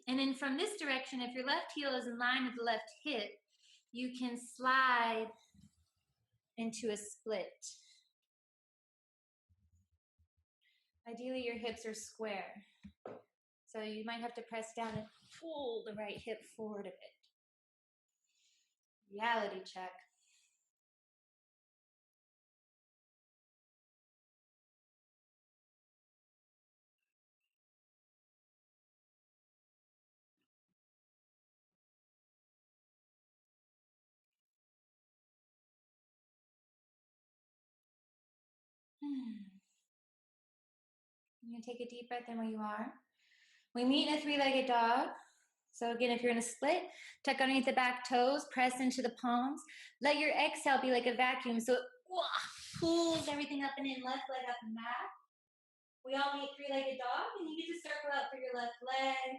And then from this direction, if your left heel is in line with the left hip, you can slide into a split. Ideally, your hips are square. So you might have to press down and pull the right hip forward a bit. Reality check. You're going to take a deep breath in where you are. We meet in a three-legged dog. So again, if you're in a split, tuck underneath the back toes, press into the palms. Let your exhale be like a vacuum. So it pulls everything up and in, left leg up and back. We all meet three-legged dog, and you get to circle out through your left leg.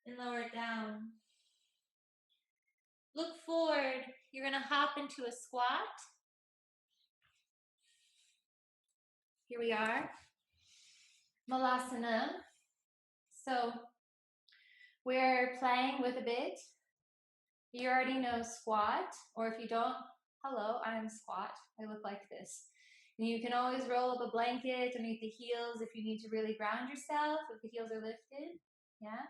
And lower it down. Look forward. You're going to hop into a squat. Here we are. Malasana. So we're playing with a bit. You already know squat, or if you don't, hello, I'm squat. I look like this. And you can always roll up a blanket underneath the heels if you need to really ground yourself, if the heels are lifted. Yeah?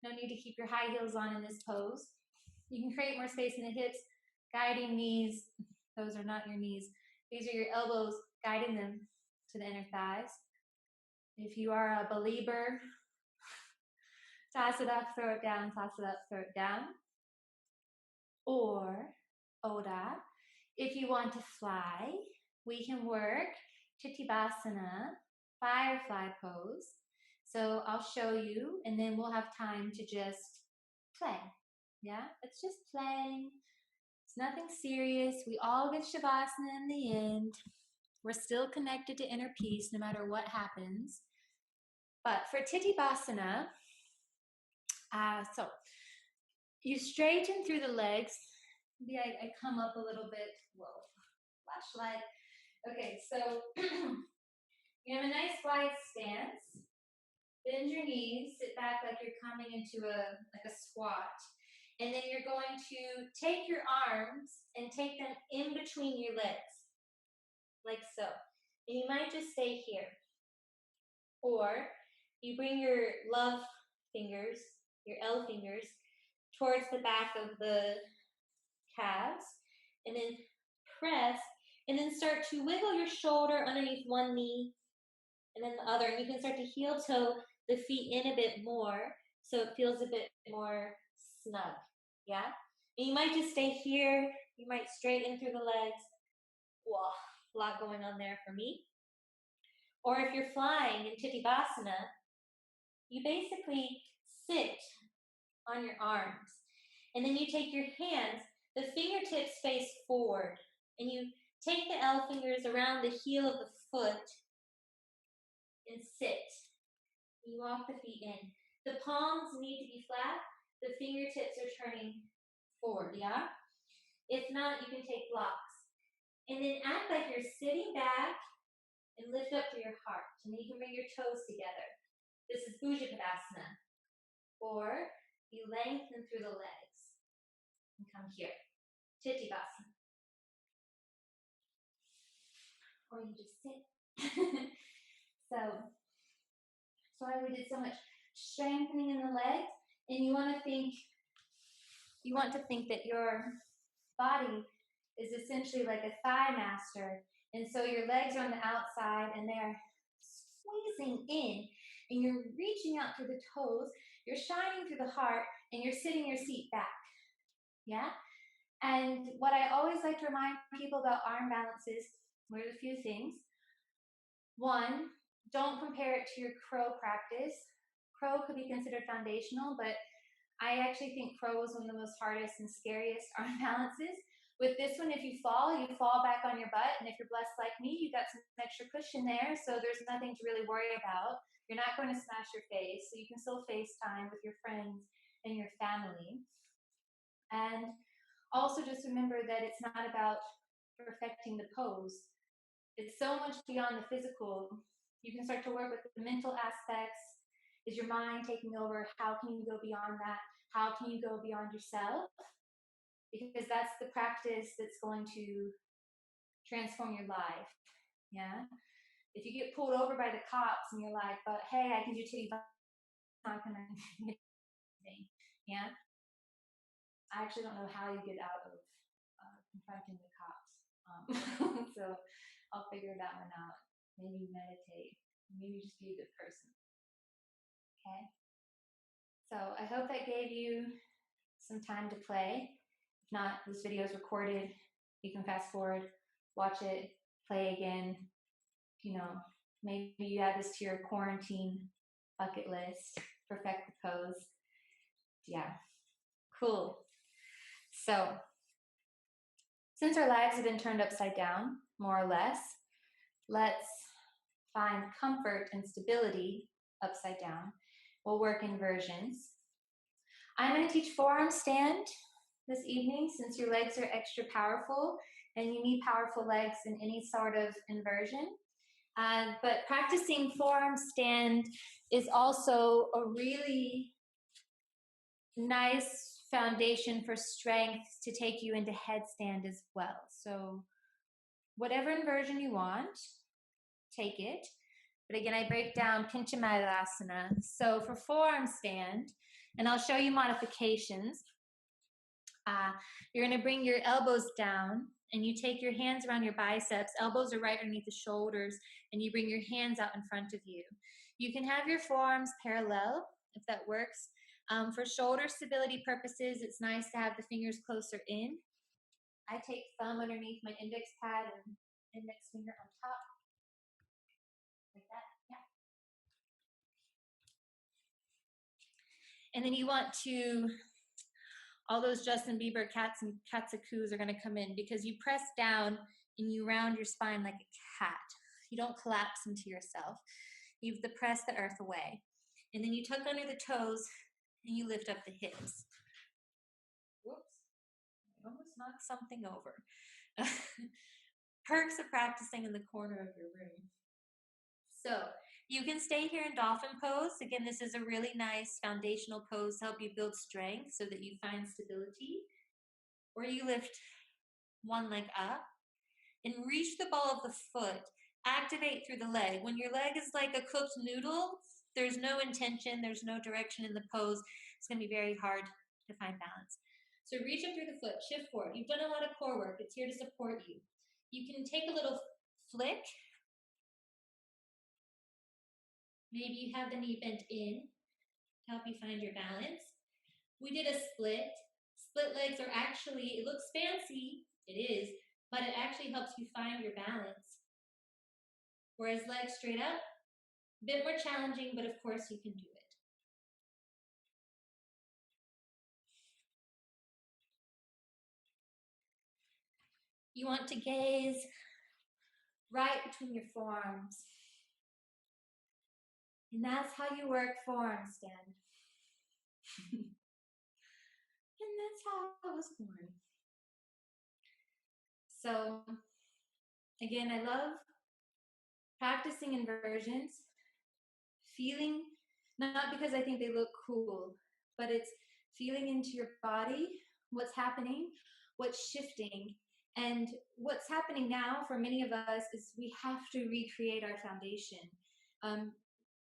No need to keep your high heels on in this pose. You can create more space in the hips, guiding knees. Those are not your knees. These are your elbows, guiding them to the inner thighs. If you are a belieber, toss it up, throw it down, toss it up, throw it down. Or Oda, if you want to fly, we can work Tadasana, firefly pose. So I'll show you, and then we'll have time to just play. Yeah, it's just playing. It's nothing serious. We all get Shavasana in the end. We're still connected to inner peace no matter what happens. But for Tadasana, so you straighten through the legs. Maybe I come up a little bit. Whoa, flashlight. Okay, so you have a nice wide stance. Bend your knees, sit back like you're coming into a squat. And then you're going to take your arms and take them in between your legs, like so. And you might just stay here. Or you bring your love fingers, your L fingers, towards the back of the calves, and then press, and then start to wiggle your shoulder underneath one knee, and then the other. And you can start to heel toe the feet in a bit more, so it feels a bit more snug, yeah? And you might just stay here, you might straighten through the legs. Whoa, a lot going on there for me. Or if you're flying in Tadasana, you basically sit on your arms, and then you take your hands, the fingertips face forward, and you take the L fingers around the heel of the foot and sit. You walk the feet in. The palms need to be flat. The fingertips are turning forward, yeah? If not, you can take blocks. And then act like you're sitting back and lift up through your heart. And then you can bring your toes together. This is Tadasana. Or you lengthen through the legs and come here. Tadasana. Or you just sit. So why we did so much strengthening in the legs, and you want to think that your body is essentially like a thigh master, and so your legs are on the outside and they're squeezing in, and you're reaching out through the toes, you're shining through the heart, and you're sitting your seat back. Yeah? And what I always like to remind people about arm balances, there's a few things. One, don't compare it to your crow practice. Crow could be considered foundational, but I actually think crow is one of the most hardest and scariest arm balances. With this one, if you fall back on your butt, and if you're blessed like me, you got some extra cushion there, so there's nothing to really worry about. You're not going to smash your face, so you can still FaceTime with your friends and your family. And also just remember that it's not about perfecting the pose. It's so much beyond the physical. You can start to work with the mental aspects. Is your mind taking over? How can you go beyond that? How can you go beyond yourself? Because that's the practice that's going to transform your life. Yeah. If you get pulled over by the cops and you're like, but hey, I can do titty, not gonna yeah. I actually don't know how you get out of confronting the cops. So I'll figure that one out. Maybe meditate. Maybe just be a good person. Okay. So I hope that gave you some time to play. If not, this video is recorded. You can fast forward, watch it, play again. You know, maybe you add this to your quarantine bucket list. Perfect the pose. Yeah. Cool. So, since our lives have been turned upside down, more or less, let's find comfort and stability upside down. We'll work inversions. I'm going to teach forearm stand this evening since your legs are extra powerful and you need powerful legs in any sort of inversion. But practicing forearm stand is also a really nice foundation for strength to take you into headstand as well. So whatever inversion you want, take it. But again, I break down Tadasana. So for forearm stand, and I'll show you modifications, you're going to bring your elbows down and you take your hands around your biceps. Elbows are right underneath the shoulders, and you bring your hands out in front of you. You can have your forearms parallel if that works. For shoulder stability purposes, it's nice to have the fingers closer in. I take thumb underneath my index pad and index finger on top. Like that, yeah. And then you want to, all those Justin Bieber cats and katsukus are going to come in because you press down and you round your spine like a cat. You don't collapse into yourself. You have to press the earth away. And then you tuck under the toes and you lift up the hips. Whoops, I almost knocked something over. Perks of practicing in the corner of your room. So you can stay here in dolphin pose. Again, this is a really nice foundational pose to help you build strength so that you find stability. Or you lift one leg up and reach the ball of the foot. Activate through the leg. When your leg is like a cooked noodle, there's no intention, there's no direction in the pose. It's going to be very hard to find balance. So reach up through the foot, shift forward. You've done a lot of core work. It's here to support you. You can take a little flick. Maybe you have the knee bent in to help you find your balance. We did a split. Split legs are actually, it looks fancy, it is, but it actually helps you find your balance. Whereas legs straight up, a bit more challenging, but of course you can do it. You want to gaze right between your forearms. And that's how you work forearm stand. And that's how I was born. So, again, I love practicing inversions, feeling, not because I think they look cool, but it's feeling into your body, what's happening, what's shifting. And what's happening now for many of us is we have to recreate our foundation.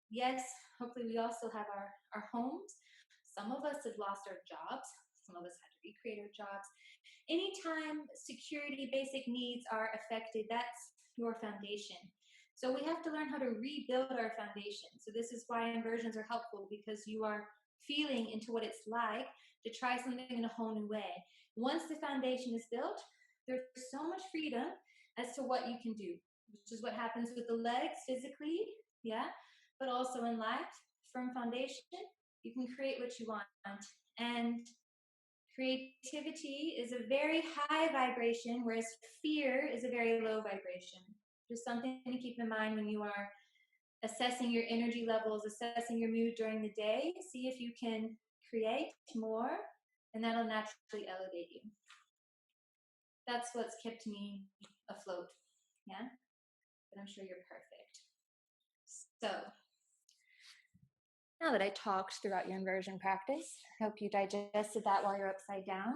Yes, hopefully we also have our homes. Some of us have lost our jobs. Some of us had to recreate our jobs. Anytime security basic needs are affected, that's your foundation. So we have to learn how to rebuild our foundation. So this is why inversions are helpful, because you are feeling into what it's like to try something in a whole new way. Once the foundation is built, there's so much freedom as to what you can do, which is what happens with the legs physically, yeah, but also in life. From foundation, you can create what you want. And creativity is a very high vibration, whereas fear is a very low vibration. Just something to keep in mind when you are assessing your energy levels, assessing your mood during the day. See if you can create more, and that'll naturally elevate you. That's what's kept me afloat, yeah? But I'm sure you're perfect. So, now that I talked throughout your inversion practice, I hope you digested that while you're upside down.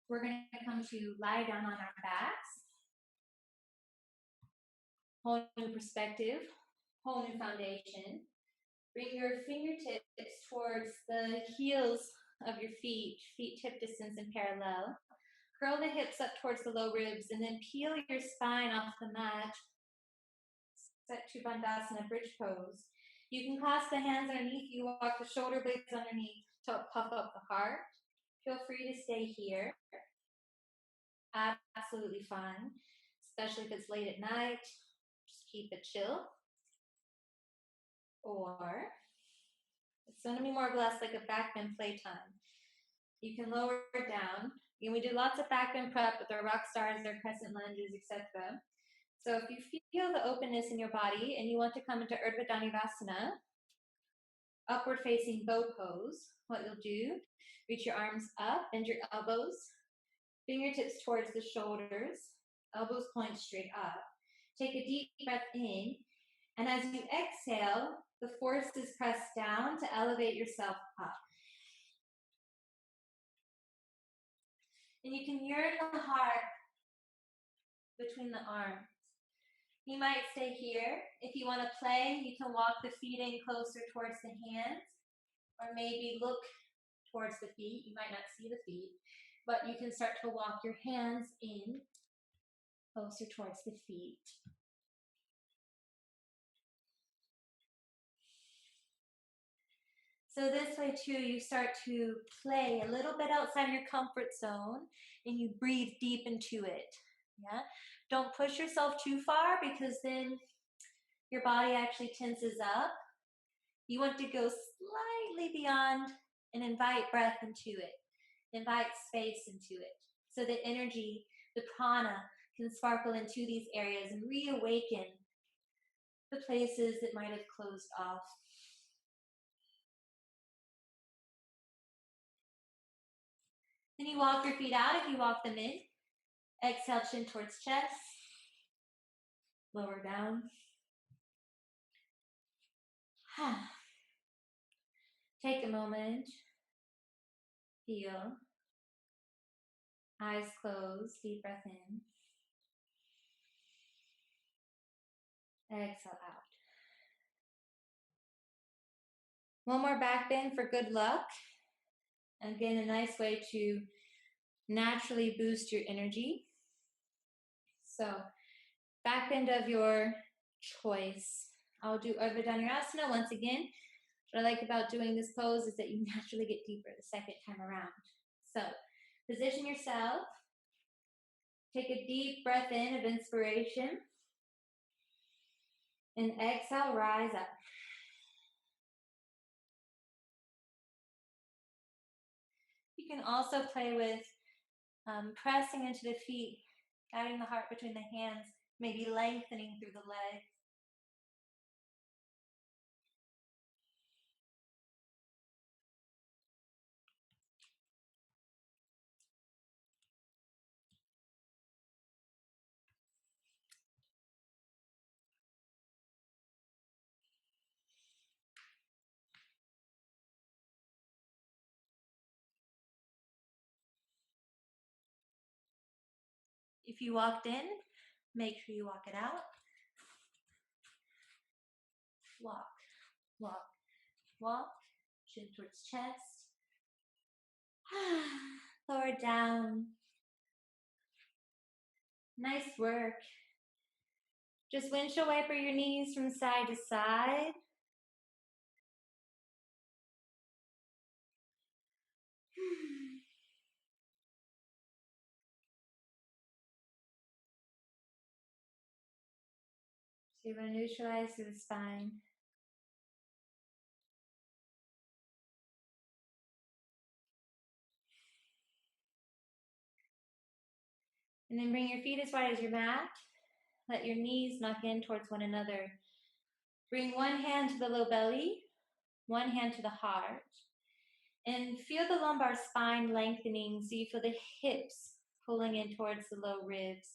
We're going to come to lie down on our backs. Whole new perspective, whole new foundation. Bring your fingertips towards the heels of your feet hip distance and parallel. Curl the hips up towards the low ribs and then peel your spine off the mat. Set to Bandhasana, bridge pose. You can clasp the hands underneath you, walk the shoulder blades underneath to puff up the heart. Feel free to stay here. Absolutely fine, especially if it's late at night. Just keep it chill. Or it's going to be more or less like a back bend playtime. You can lower it down. And we do lots of back bend prep with our rock stars, our crescent lunges, etc. So if you feel the openness in your body and you want to come into Urdhva Dhanurasana, upward facing bow pose, what you'll do, reach your arms up, bend your elbows, fingertips towards the shoulders, elbows point straight up. Take a deep breath in, And as you exhale, the forces press down to elevate yourself up. And you can yearn the heart between the arms. You might stay here. If you want to play, you can walk the feet in closer towards the hands, or maybe look towards the feet. You might not see the feet, but you can start to walk your hands in closer towards the feet. So this way too, you start to play a little bit outside your comfort zone and you breathe deep into it. Yeah. Don't push yourself too far because then your body actually tenses up. You want to go slightly beyond and invite breath into it. Invite space into it. So the energy, the prana, can sparkle into these areas and reawaken the places that might have closed off. Then you walk your feet out if you walk them in. Exhale, chin towards chest. Lower down. Take a moment. Feel. Eyes closed. Deep breath in. Exhale out. One more back bend for good luck. Again, a nice way to naturally boost your energy. So, back bend of your choice. I'll do Urdhva Dhanurasana once again. What I like about doing this pose is that you naturally get deeper the second time around. So, position yourself. Take a deep breath in of inspiration. And exhale, rise up. You can also play with pressing into the feet, guiding the heart between the hands, maybe lengthening through the legs. If you walked in, make sure you walk it out. Walk, walk, walk. Chin towards chest. Lower down. Nice work. Just windshield wiper your knees from side to side. So you're going to neutralize through the spine. And then bring your feet as wide as your mat. Let your knees knock in towards one another. Bring one hand to the low belly, one hand to the heart. And feel the lumbar spine lengthening so you feel the hips pulling in towards the low ribs.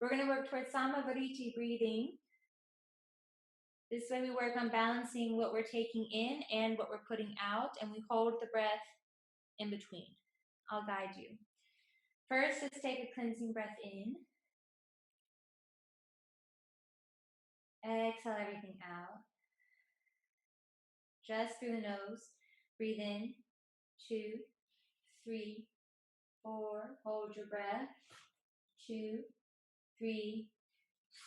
We're going to work towards Samavariti breathing. This way we work on balancing what we're taking in and what we're putting out, and we hold the breath in between. I'll guide you. First, let's take a cleansing breath in. Exhale everything out. Just through the nose. Breathe in. 2, 3, 4. Hold your breath. 2, 3,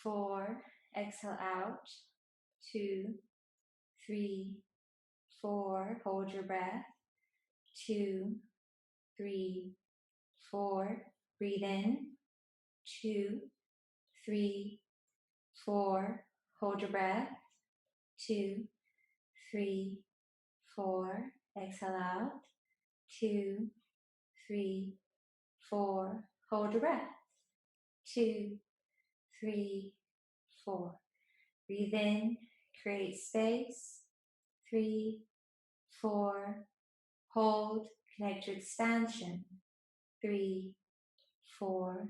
4. Exhale out. 2, 3, 4. Hold your breath. 2, 3, 4. Breathe in. 2, 3, 4. Hold your breath. 2, 3, 4. Exhale out. 2, 3, 4. Hold your breath. 2, 3, 4. Breathe in. Create space. 3, 4. Hold. Connect to expansion. 3, 4.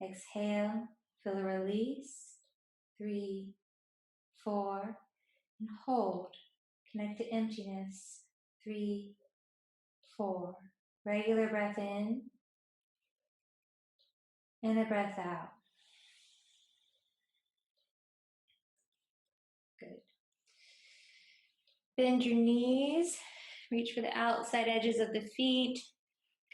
Exhale. Feel a release. 3, 4, and hold. Connect to emptiness. 3, 4. Regular breath in and a breath out. Good. Bend your knees. Reach for the outside edges of the feet.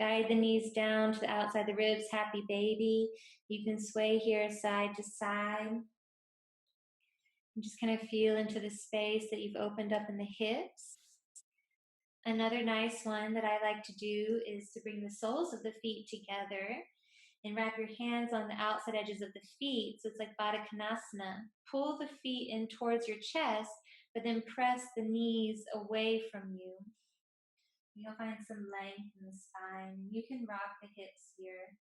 Guide the knees down to the outside of the ribs. Happy baby. You can sway here side to side. And just kind of feel into the space that you've opened up in the hips. Another nice one that I like to do is to bring the soles of the feet together and wrap your hands on the outside edges of the feet. So it's like Baddha Konasana. Pull the feet in towards your chest, but then press the knees away from you. You'll find some length in the spine. You can rock the hips here,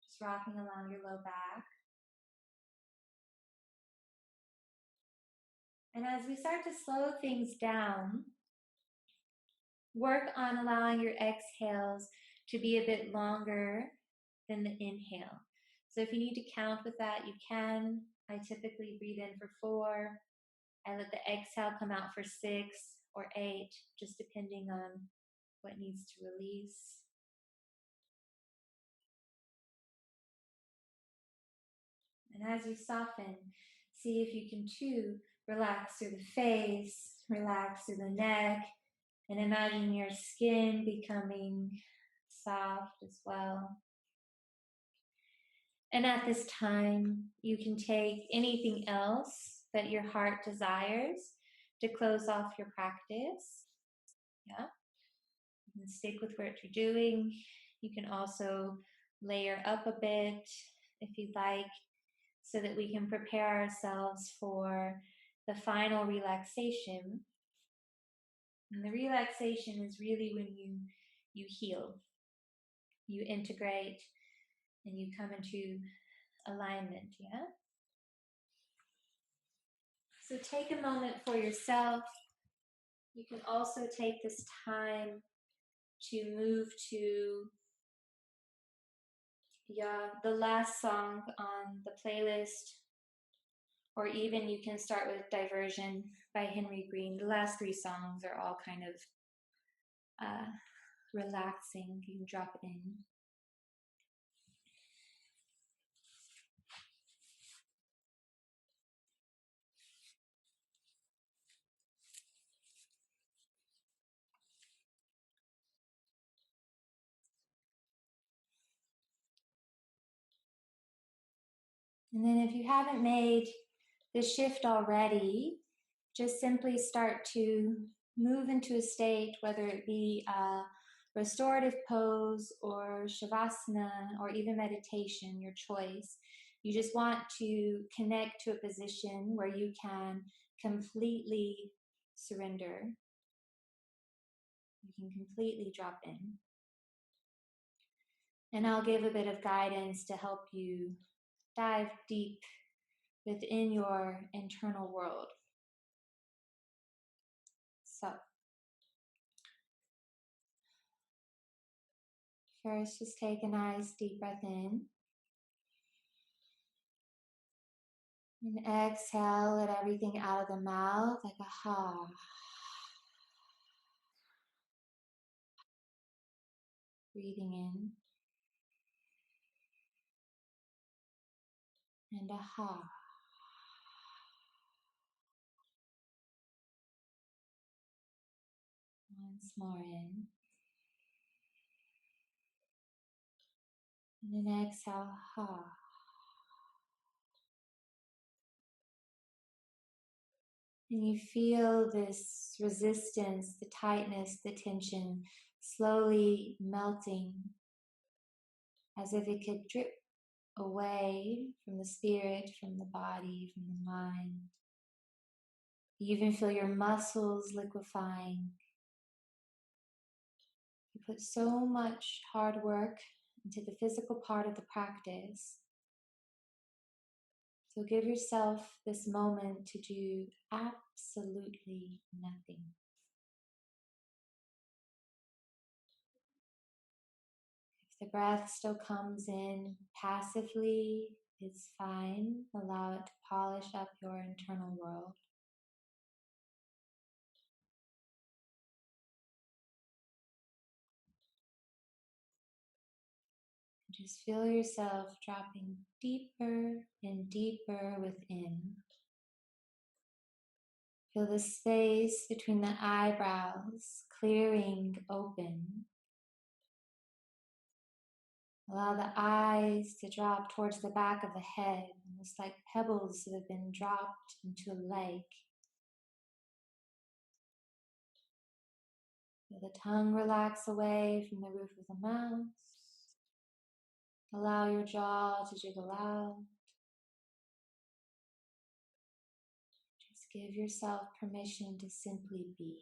just rocking along your low back. And as we start to slow things down, work on allowing your exhales to be a bit longer than the inhale. So if you need to count with that, you can. I typically breathe in for 4. I let the exhale come out for 6 or 8, just depending on what needs to release. And as you soften, see if you can too relax through the face, relax through the neck, and imagine your skin becoming soft as well. And at this time, you can take anything else that your heart desires to close off your practice. Yeah. You can stick with what you're doing. You can also layer up a bit if you'd like, so that we can prepare ourselves for the final relaxation. And the relaxation is really when you heal, you integrate, and you come into alignment, yeah? So take a moment for yourself. You can also take this time to move to the last song on the playlist, or even you can start with Diversion by Henry Green. The last 3 songs are all kind of relaxing. You can drop in. And then if you haven't made the shift already, just simply start to move into a state, whether it be a restorative pose or shavasana or even meditation, your choice. You just want to connect to a position where you can completely surrender. You can completely drop in. And I'll give a bit of guidance to help you dive deep within your internal world. So, first, just take a nice deep breath in. And exhale, let everything out of the mouth like a ha. Breathing in. And a ha. Once more in. And then exhale, ha. And you feel this resistance, the tightness, the tension slowly melting as if it could drip away from the spirit, from the body, from the mind. You even feel your muscles liquefying. You put so much hard work into the physical part of the practice. So give yourself this moment to do absolutely nothing. If the breath still comes in passively, it's fine. Allow it to polish up your internal world. Just feel yourself dropping deeper and deeper within. Feel the space between the eyebrows clearing open. Allow the eyes to drop towards the back of the head, almost like pebbles that have been dropped into a lake. Feel the tongue relax away from the roof of the mouth. Allow your jaw to jiggle out. Just give yourself permission to simply be.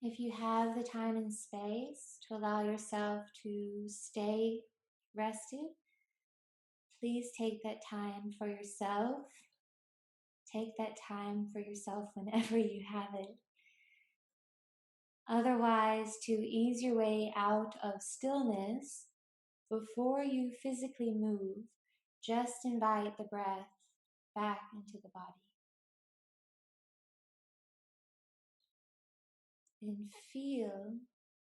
If you have the time and space to allow yourself to stay rested, please take that time for yourself. Take that time for yourself whenever you have it. Otherwise, to ease your way out of stillness, before you physically move, just invite the breath back into the body. And feel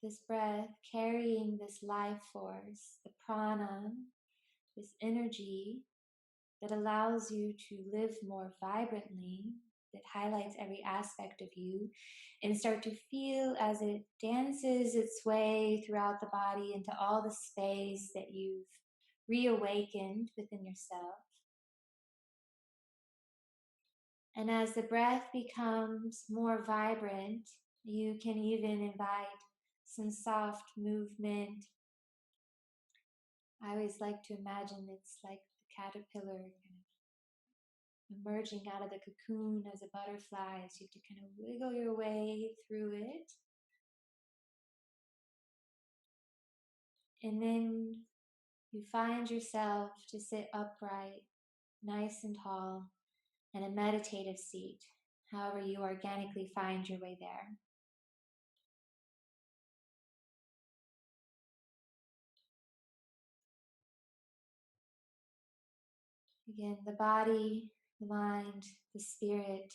this breath carrying this life force, the prana, this energy that allows you to live more vibrantly, that highlights every aspect of you, and start to feel as it dances its way throughout the body into all the space that you've reawakened within yourself. And as the breath becomes more vibrant, you can even invite some soft movement. I always like to imagine it's like the caterpillar kind of emerging out of the cocoon as a butterfly. So you have to kind of wiggle your way through it. And then you find yourself to sit upright, nice and tall, in a meditative seat, however you organically find your way there. Again, the body, the mind, the spirit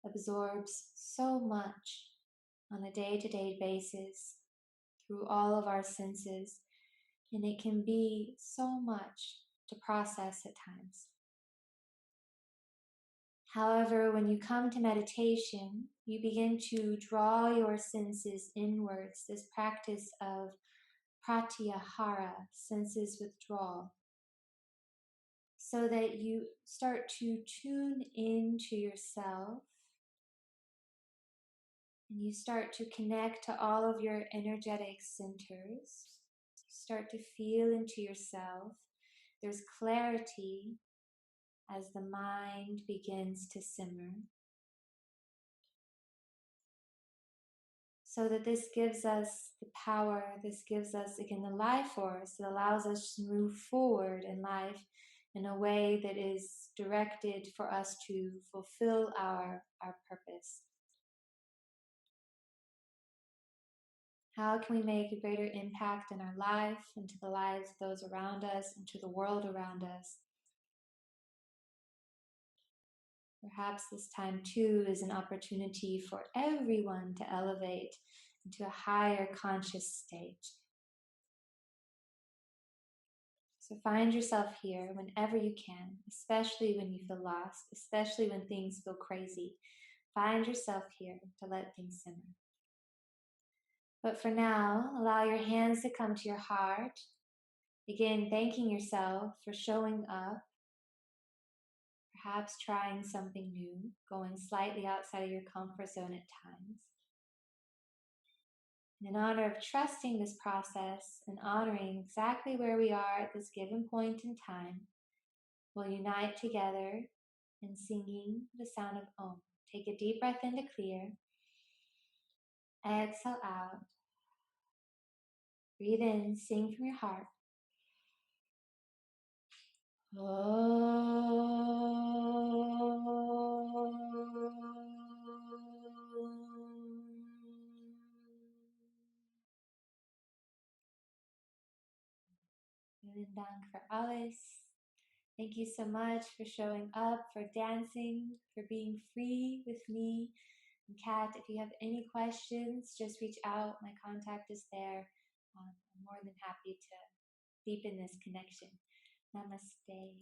absorbs so much on a day-to-day basis through all of our senses, and it can be so much to process at times. However, when you come to meditation, you begin to draw your senses inwards, this practice of pratyahara, senses withdrawal. so that you start to tune into yourself and you start to connect to all of your energetic centers. Start to feel into yourself. There's clarity as the mind begins to simmer. So that this gives us the power, this gives us, again, the life force that allows us to move forward in life in a way that is directed for us to fulfill our purpose. How can we make a greater impact in our life, into the lives of those around us, into the world around us? Perhaps this time too is an opportunity for everyone to elevate into a higher conscious state. So find yourself here whenever you can, especially when you feel lost, especially when things feel crazy. Find yourself here to let things simmer. But for now, allow your hands to come to your heart. Begin thanking yourself for showing up, perhaps trying something new, going slightly outside of your comfort zone at times. In honor of trusting this process and honoring exactly where we are at this given point in time, we'll unite together in singing the sound of Om. Take a deep breath in to clear. Exhale out. Breathe in, sing from your heart. Vielen Dank für alles. Thank you so much for showing up, for dancing, for being free with me. And Kat, if you have any questions, just reach out. My contact is there. I'm more than happy to deepen this connection. Namaste.